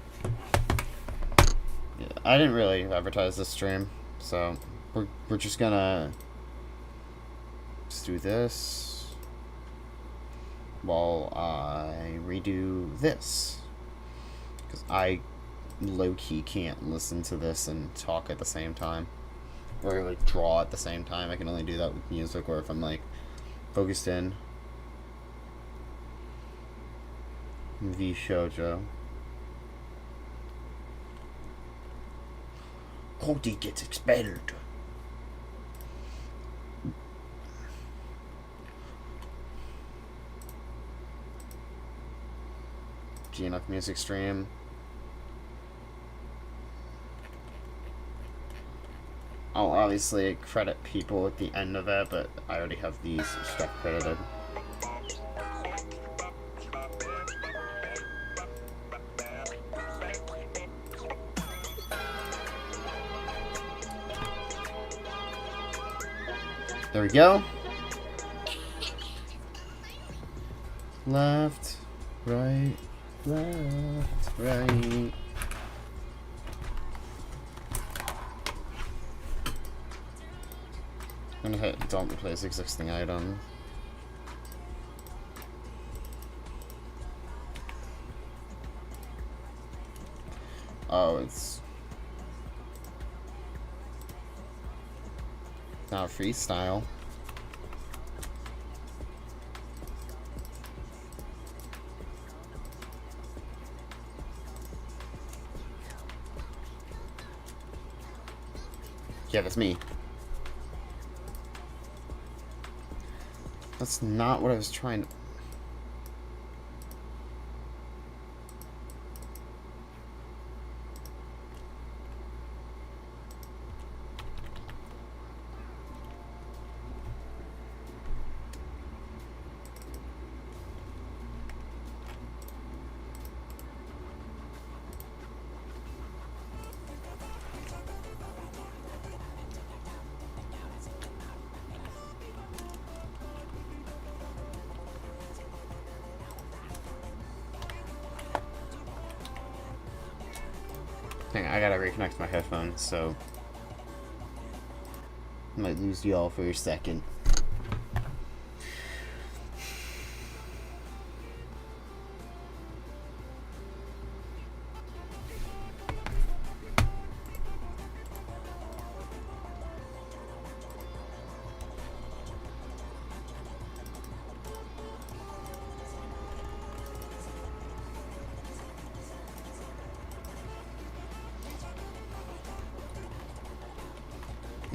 Yeah, I didn't really advertise this stream, so we're just gonna just do this while I redo this, because I low-key can't listen to this and talk at the same time, or like draw at the same time. I can only do that with music, or if I'm like focused in. V Shoujo. Cody gets expelled. GNF music stream. I'll obviously credit people at the end of it, but I already have these stuff credited. There we go. Left, right, left, right. I'm gonna hit don't replace existing item. Oh, it's not freestyle. Yeah, that's me. That's not what I was trying to... Hang on, I gotta reconnect my headphones, so I might lose y'all for a second.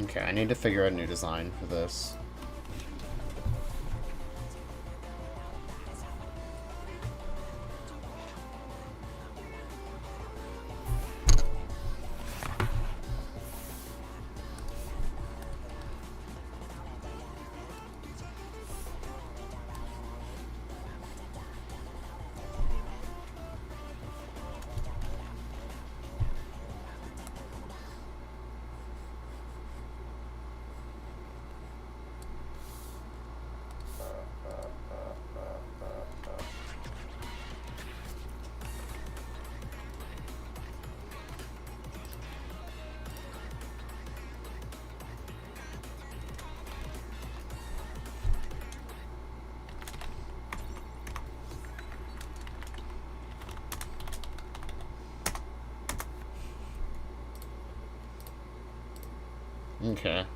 Okay, I need to figure out a new design for this. Okay.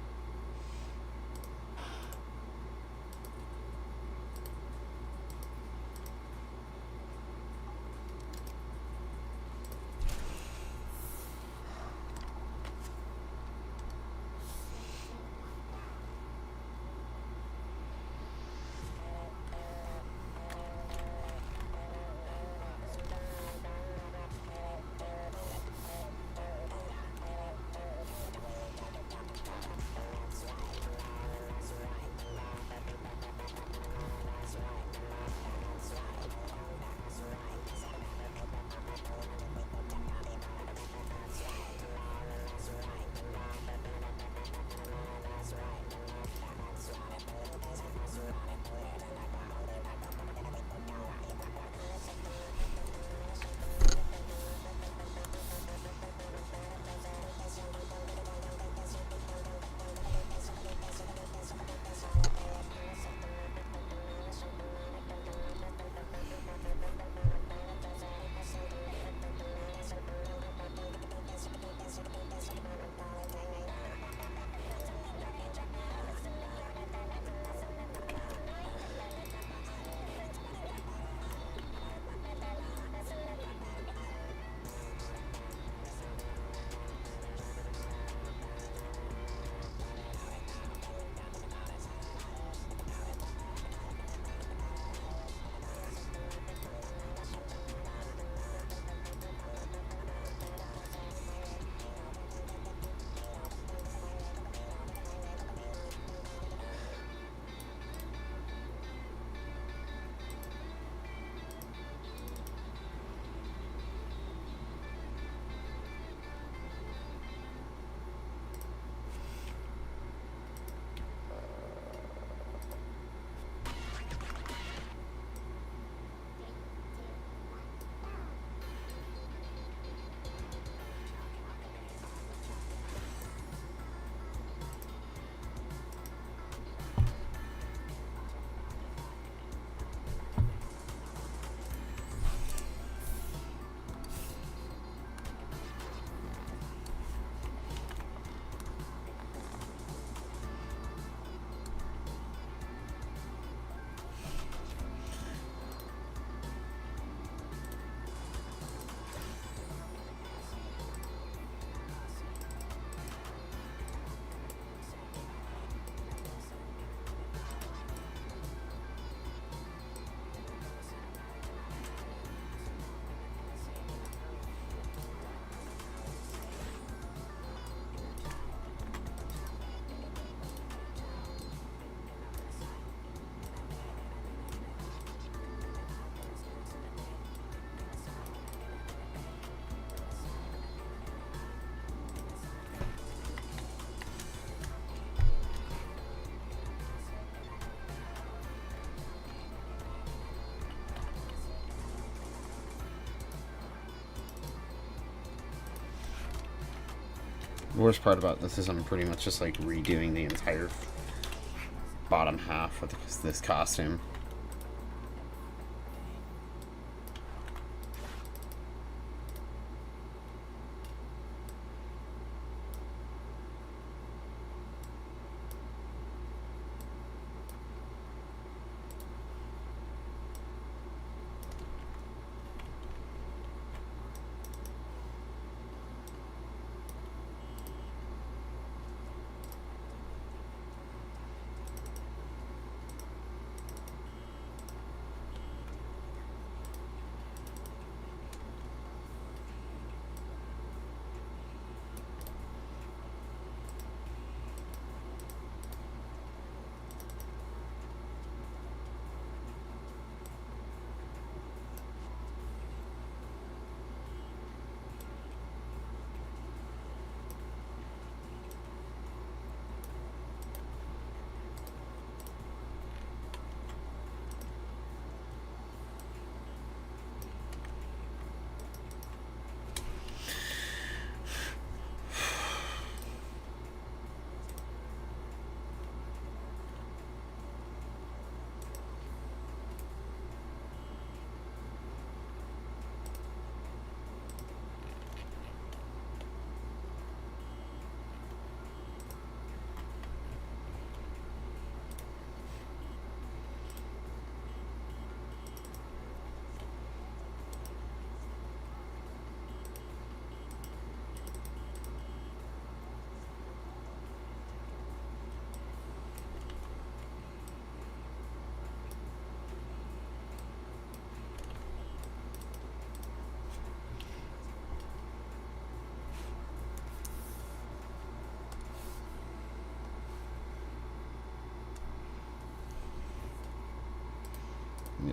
The worst part about this is I'm pretty much just like redoing the entire bottom half of this costume.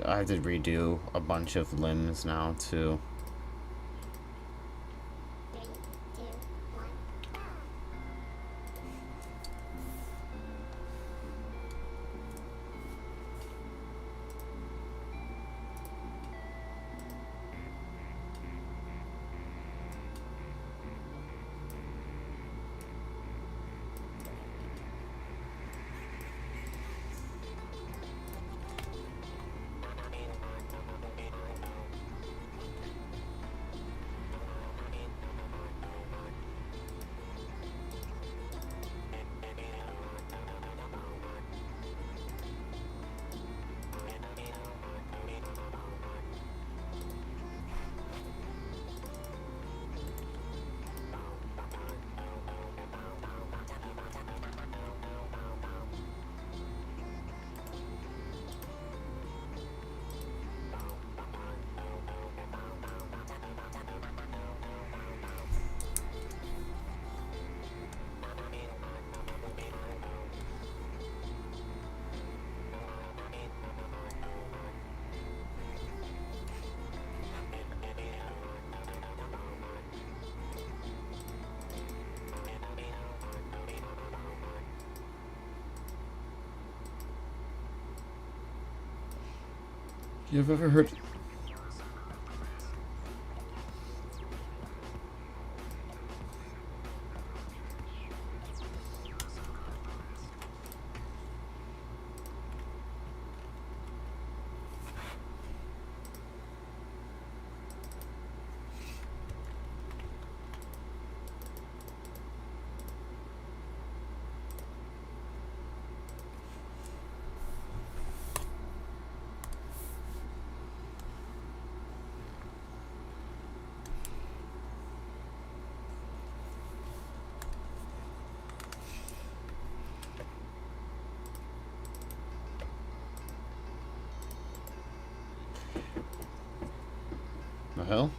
I have to redo a bunch of limbs now too. You've ever heard... The hell?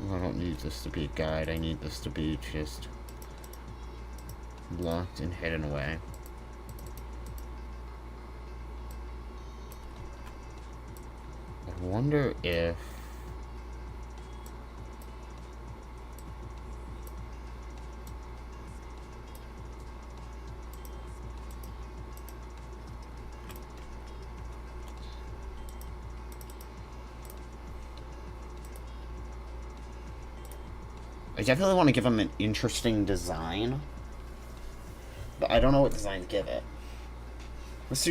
I don't need this to be a guide, I need this to be just locked and hidden away. I wonder if... I definitely want to give him an interesting design, but I don't know what design to give it. Let's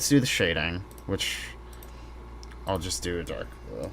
do the shading, which I'll just do a dark blue.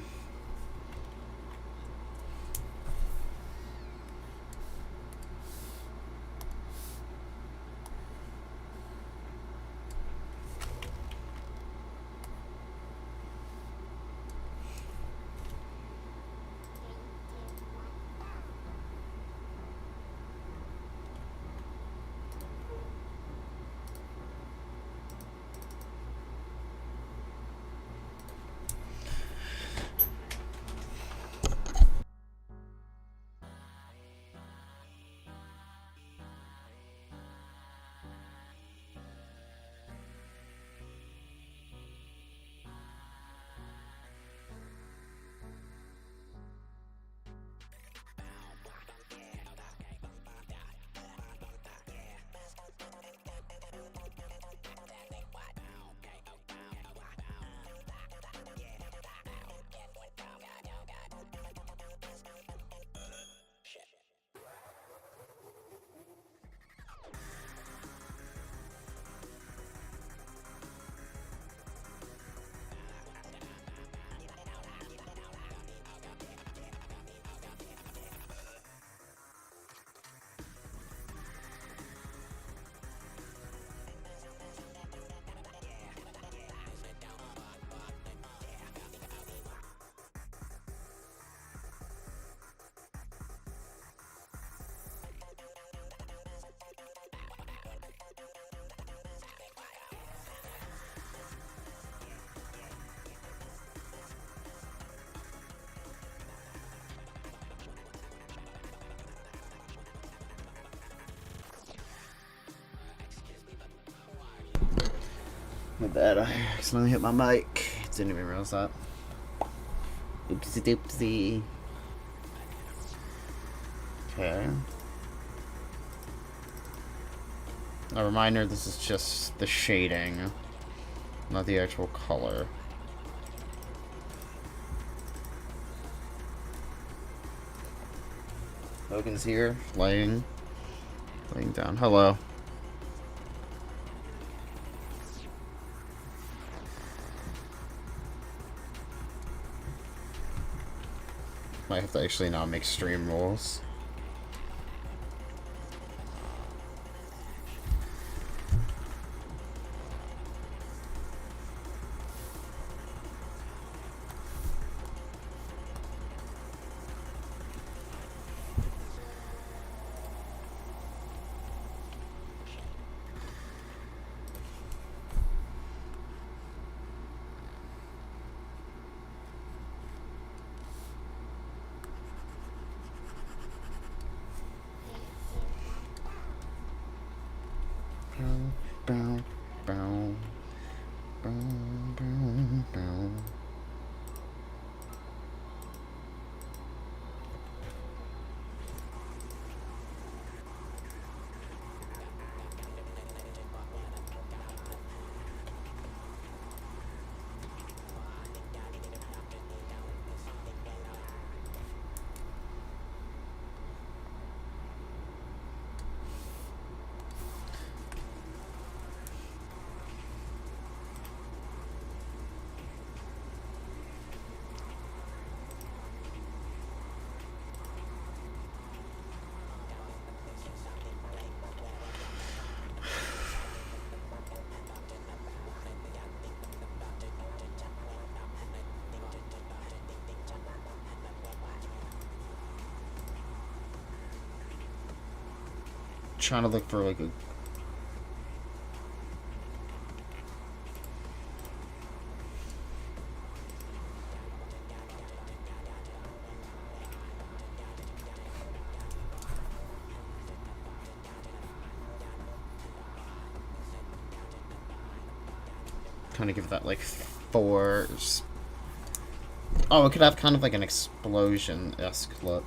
My bad, I accidentally hit my mic. Didn't even realize that. Oopsie doopsie. Okay. A reminder, this is just the shading, not the actual color. Logan's here, laying down. Hello. Might have to actually not make stream rules. Trying to look for like a kind of give that like 4. Oh, it could have kind of like an explosion-esque look.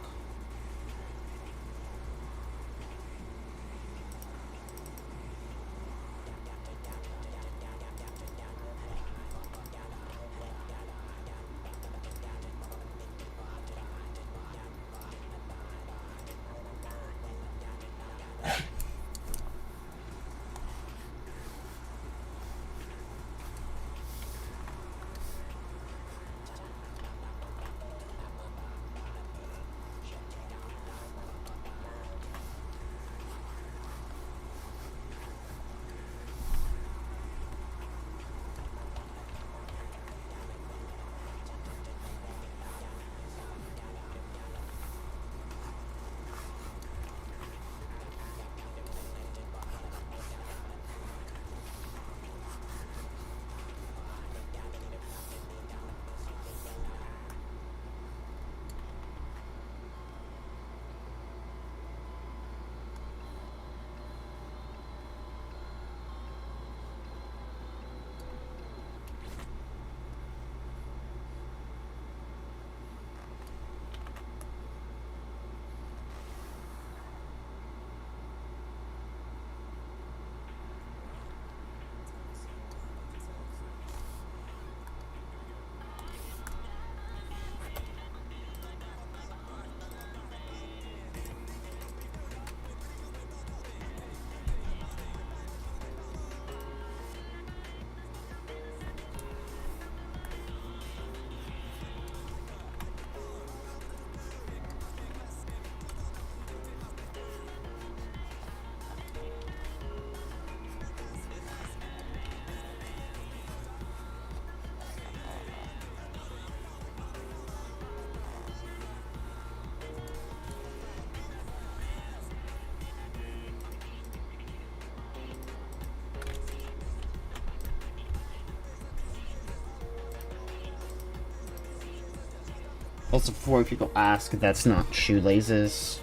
Also, before people ask, that's not shoelaces.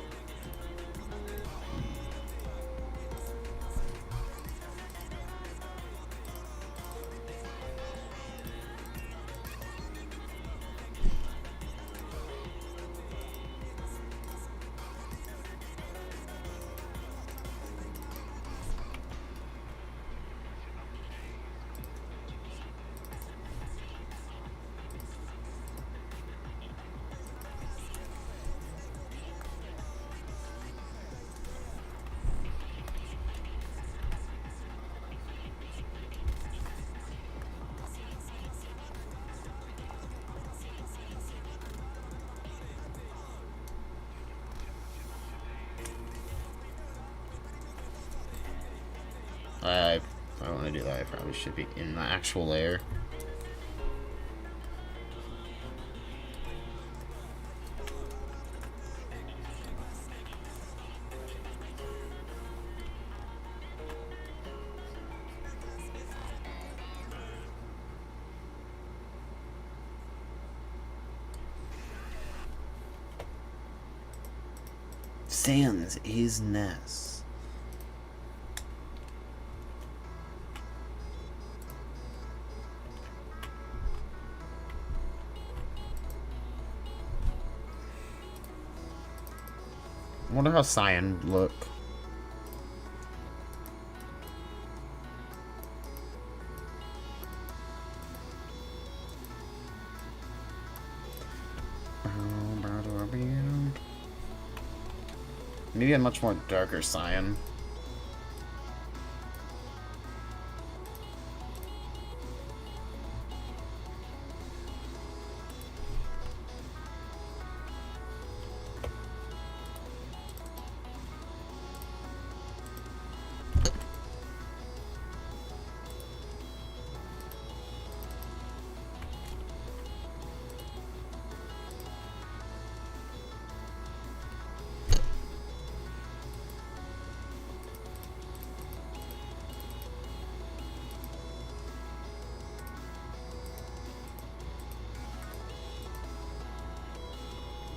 do that, I probably should be in the actual layer. Sans is Ness. I wonder how Cyan would look. Maybe a much more darker Cyan.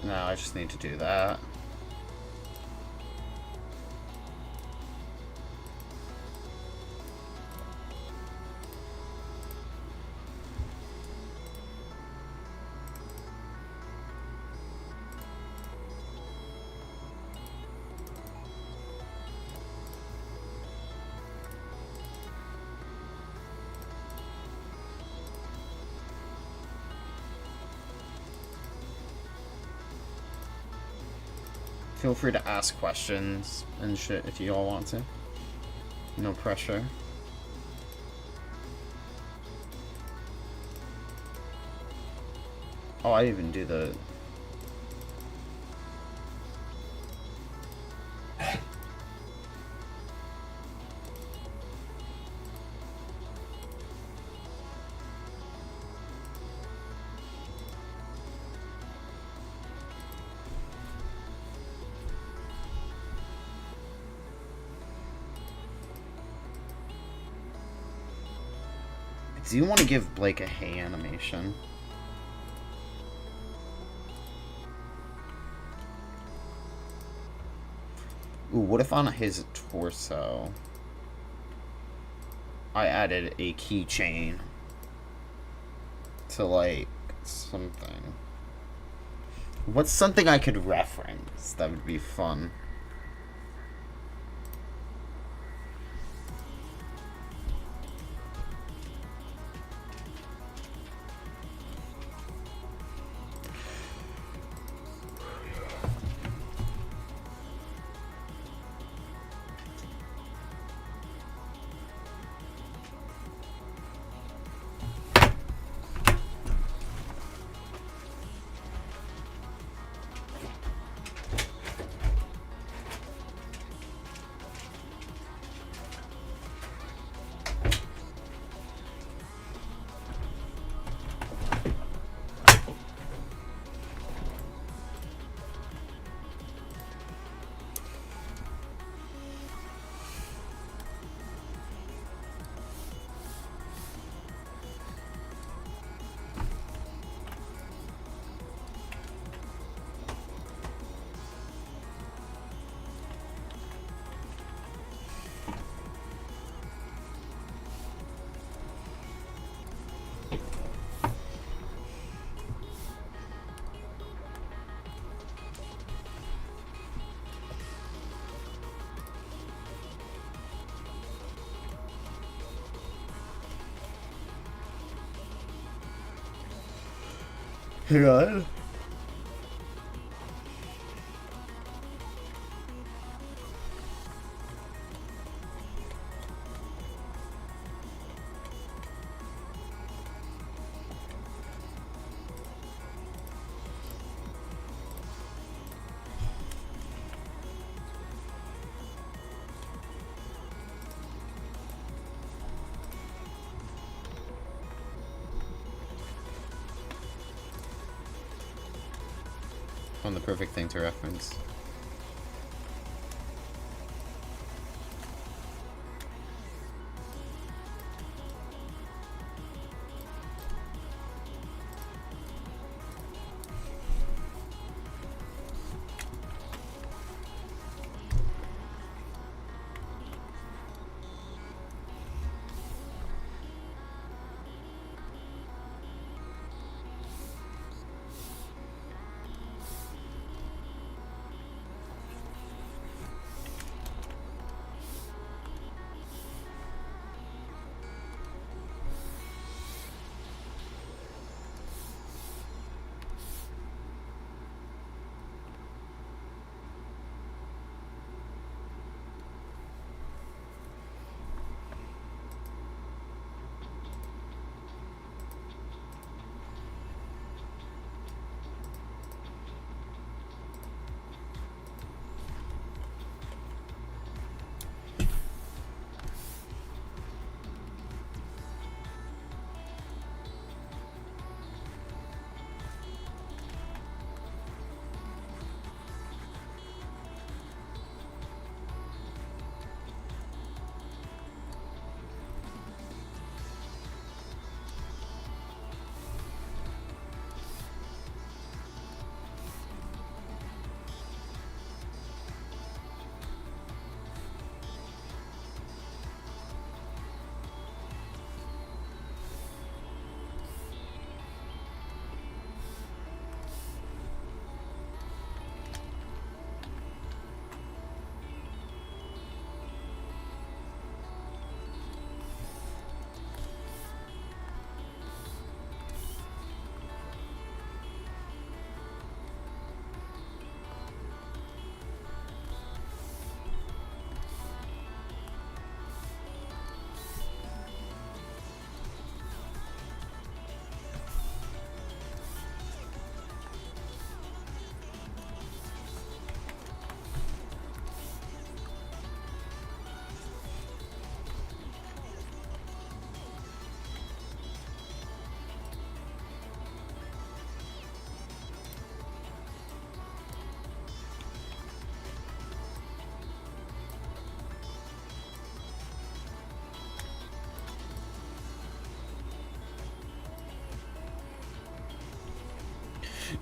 No, I just need to do that. Feel free to ask questions and shit if you all want to. No pressure. Oh, I even do the... Do you want to give Blake a hay animation? Ooh, what if on his torso I added a keychain to, like, something? What's something I could reference that would be fun? Hang on. found the perfect thing to reference.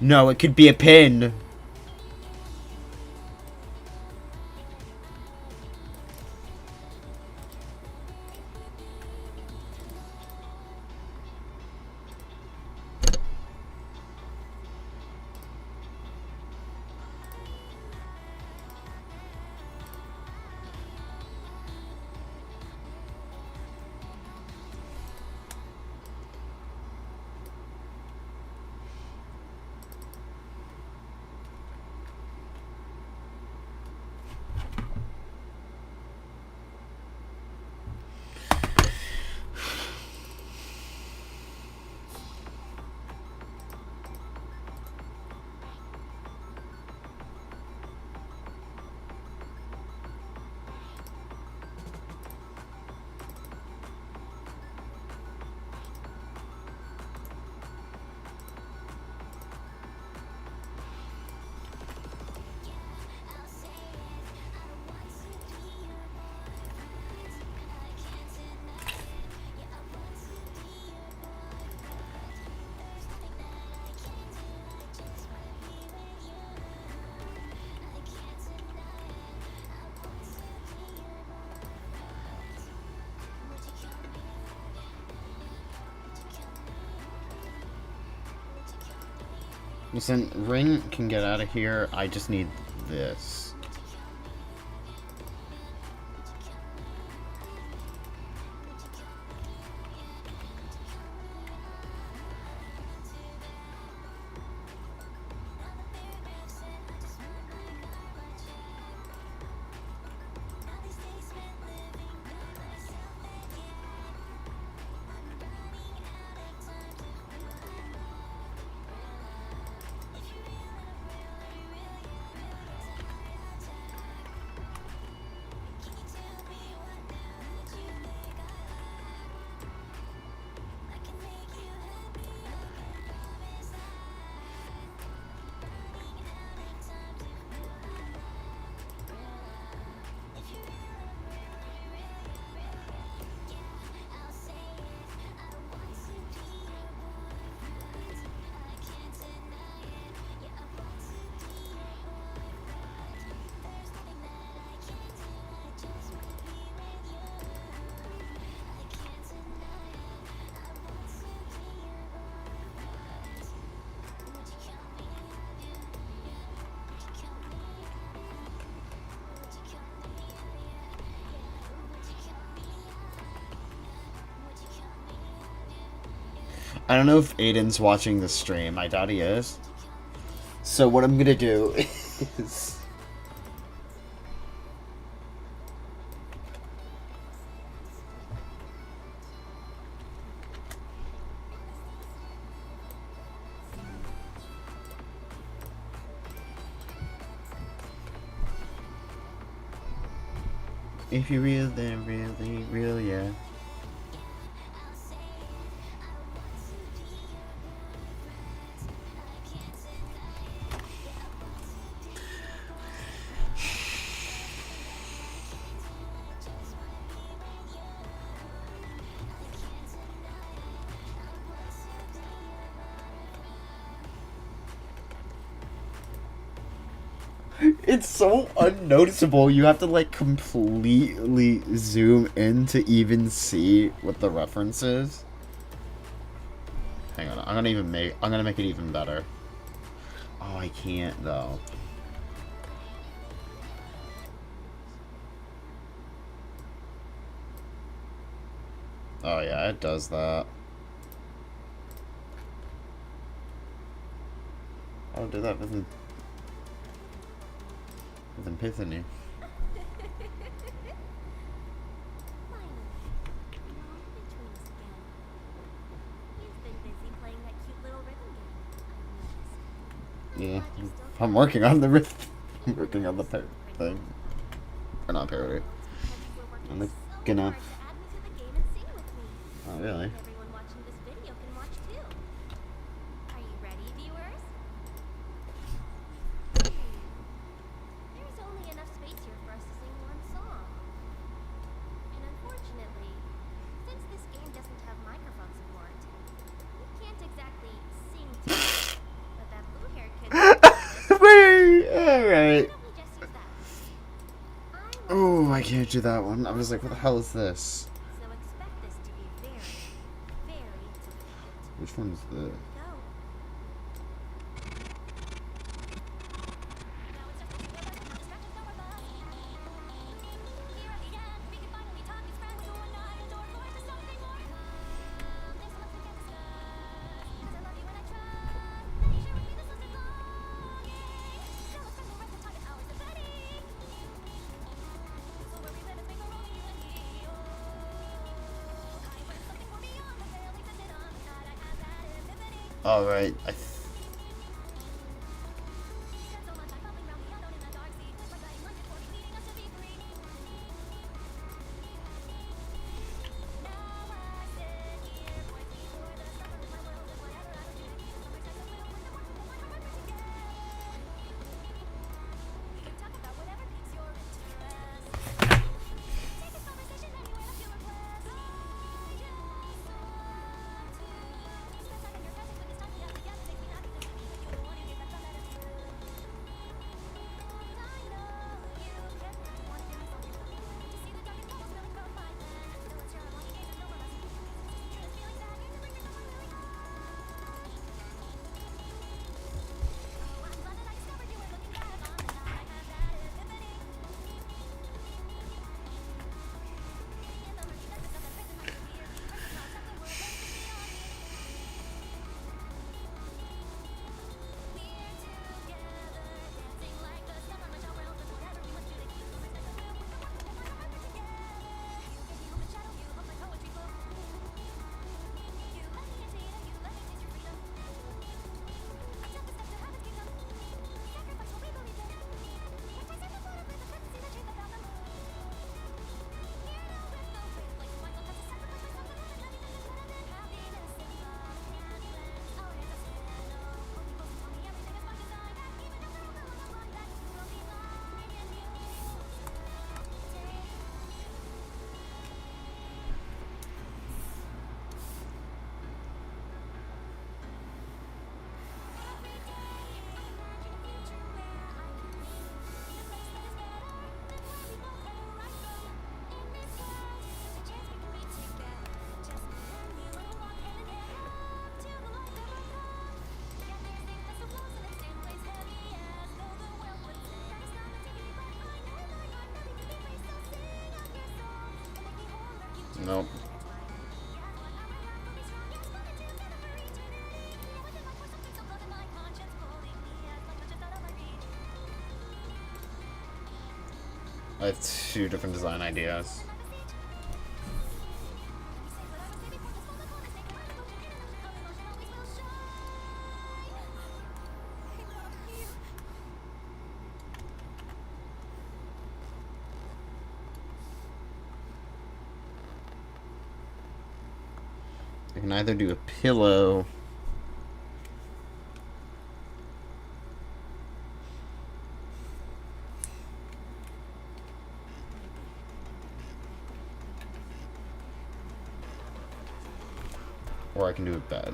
No, it could be a pin. Listen, Ring can get out of here. I just need this. I don't know if Aiden's watching the stream. I doubt he is. So what I'm gonna do is... If you're real, then really real, yeah. It's so unnoticeable. You have to like completely zoom in to even see what the reference is. Hang on, I'm gonna make it even better. Oh, I can't though. Oh yeah, it does that. I'll do that with Epiphany. Yeah, I'm working on the I'm working on the thing. Or not parody. I'm gonna. Oh really? Alright. Oh, I can't do that one. I was like, what the hell is this? Which one is the... Alright, nope. I have 2 different design ideas. I can either do a pillow or I can do a bed.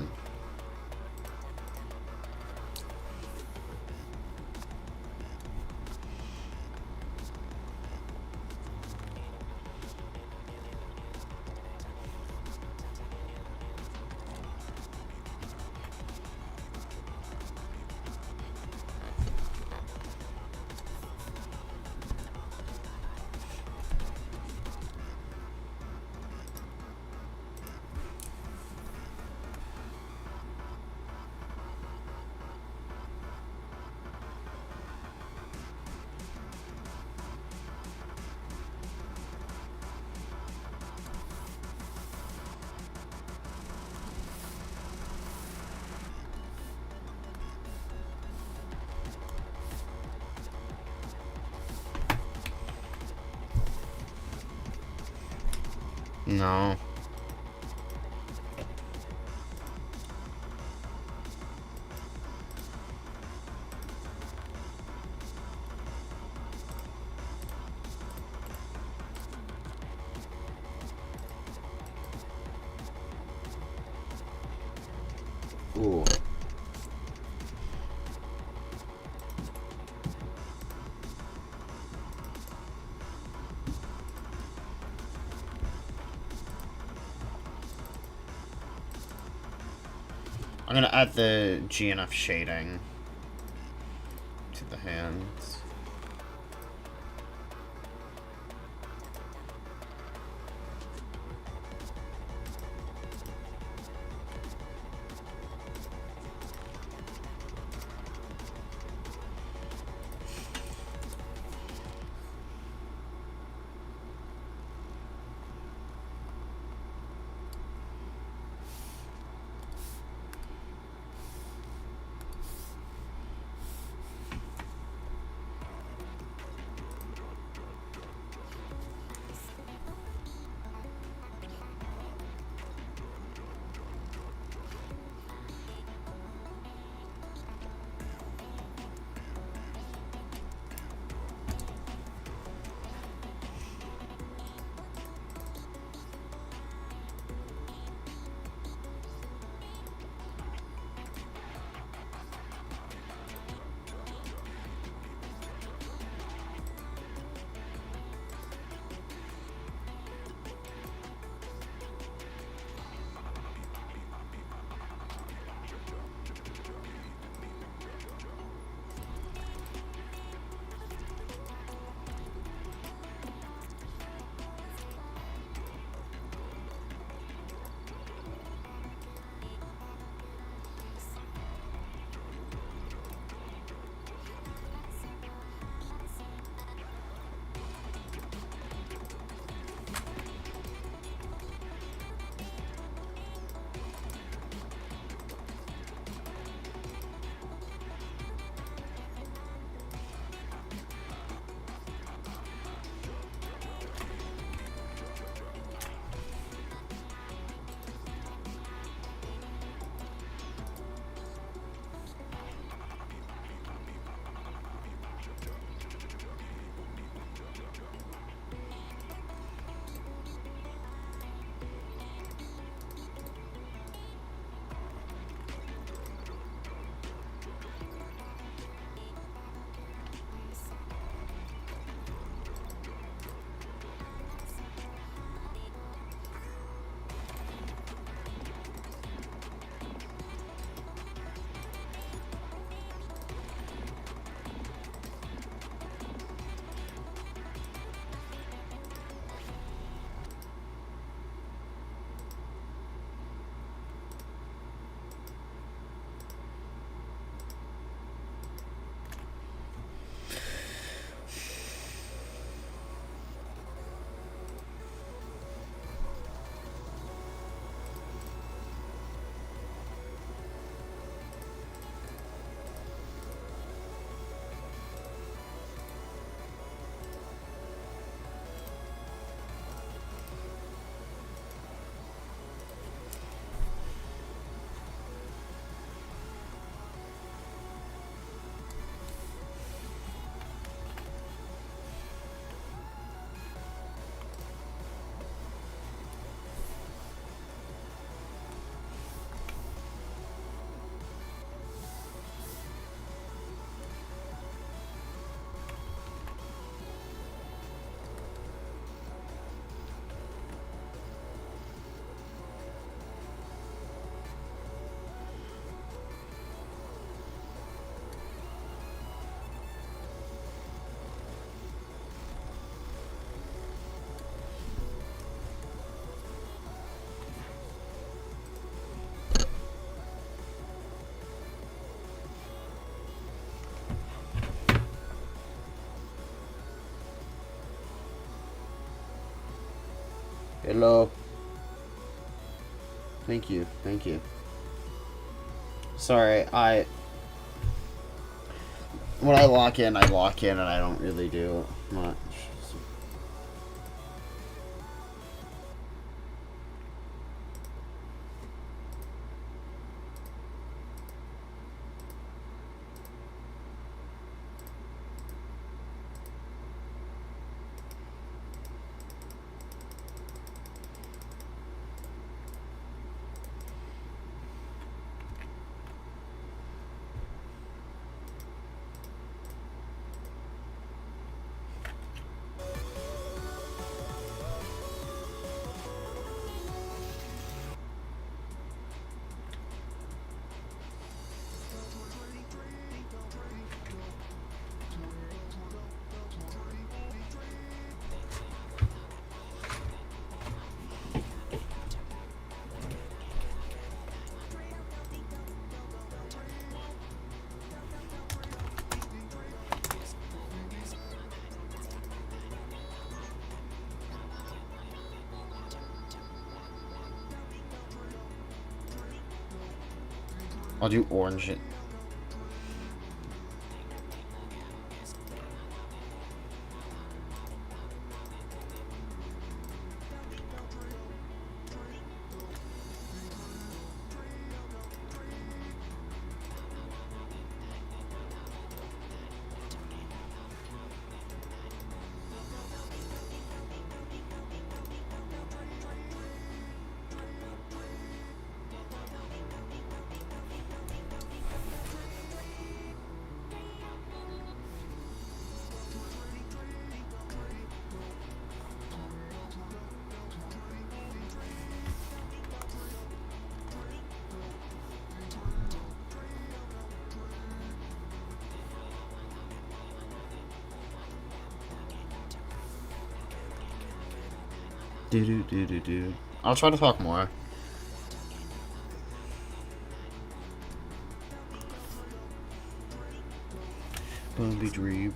No. Ooh. I'm gonna add the GNF shading to the hands. Hello. Thank you. Thank you. Sorry, when I lock in, and I don't really do much. I'll do orange. Do. I'll try to talk more. Bumby dream.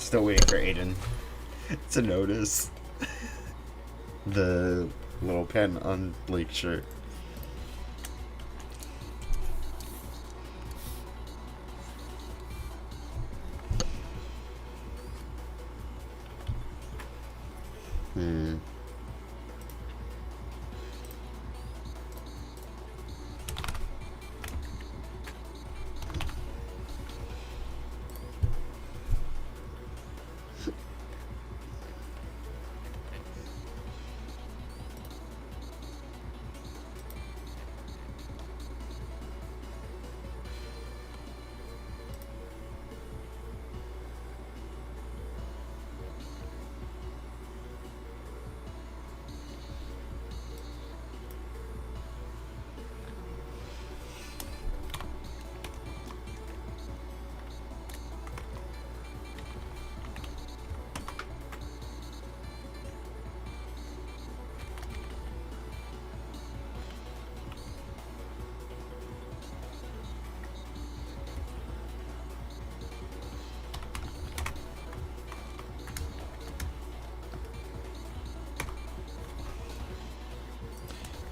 Still waiting for Aiden to notice the little pen on Blake's shirt.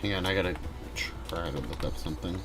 Hang on, I gotta try to look up something.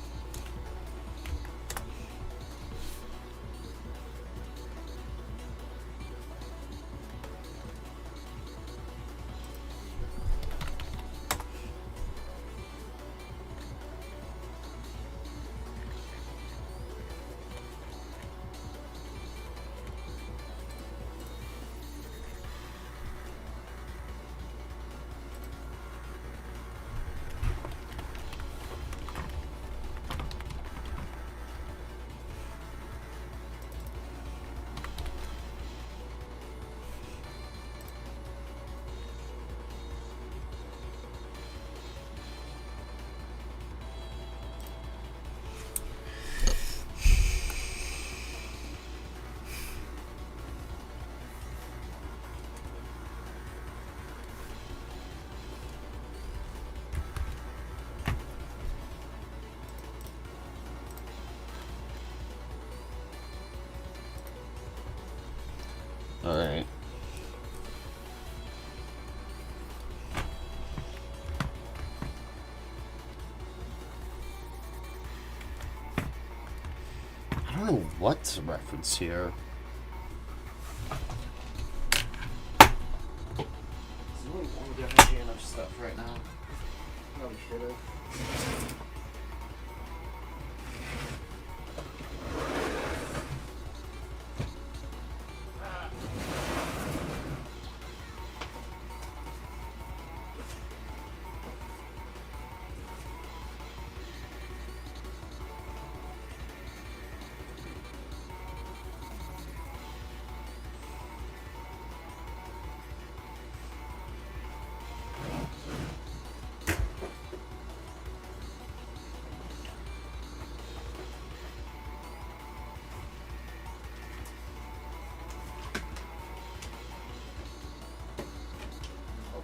Alright. I don't know what to reference here. There's only one different GNF stuff right now. Probably should have.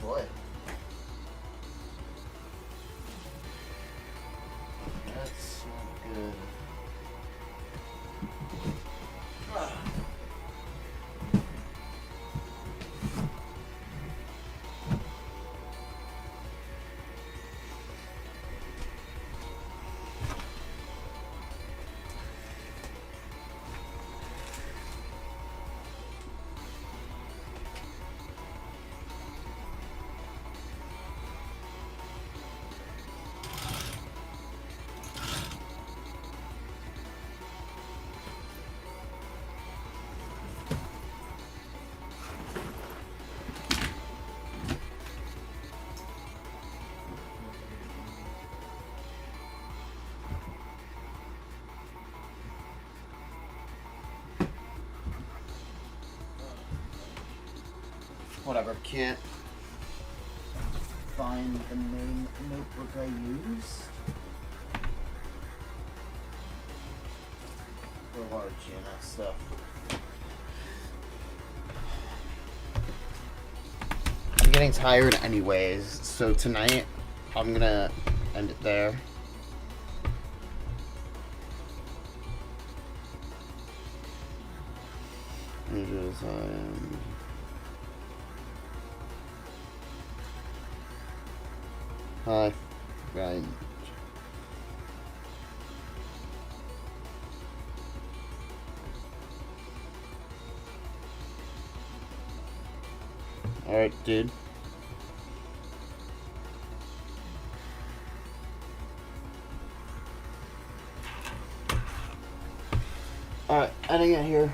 Boy. That's not good. Whatever, can't find the main notebook I used for large GNF stuff. I'm getting tired anyways, so tonight I'm gonna end it there. And was I? Hi. Right. Alright, dude. Alright, ending it here.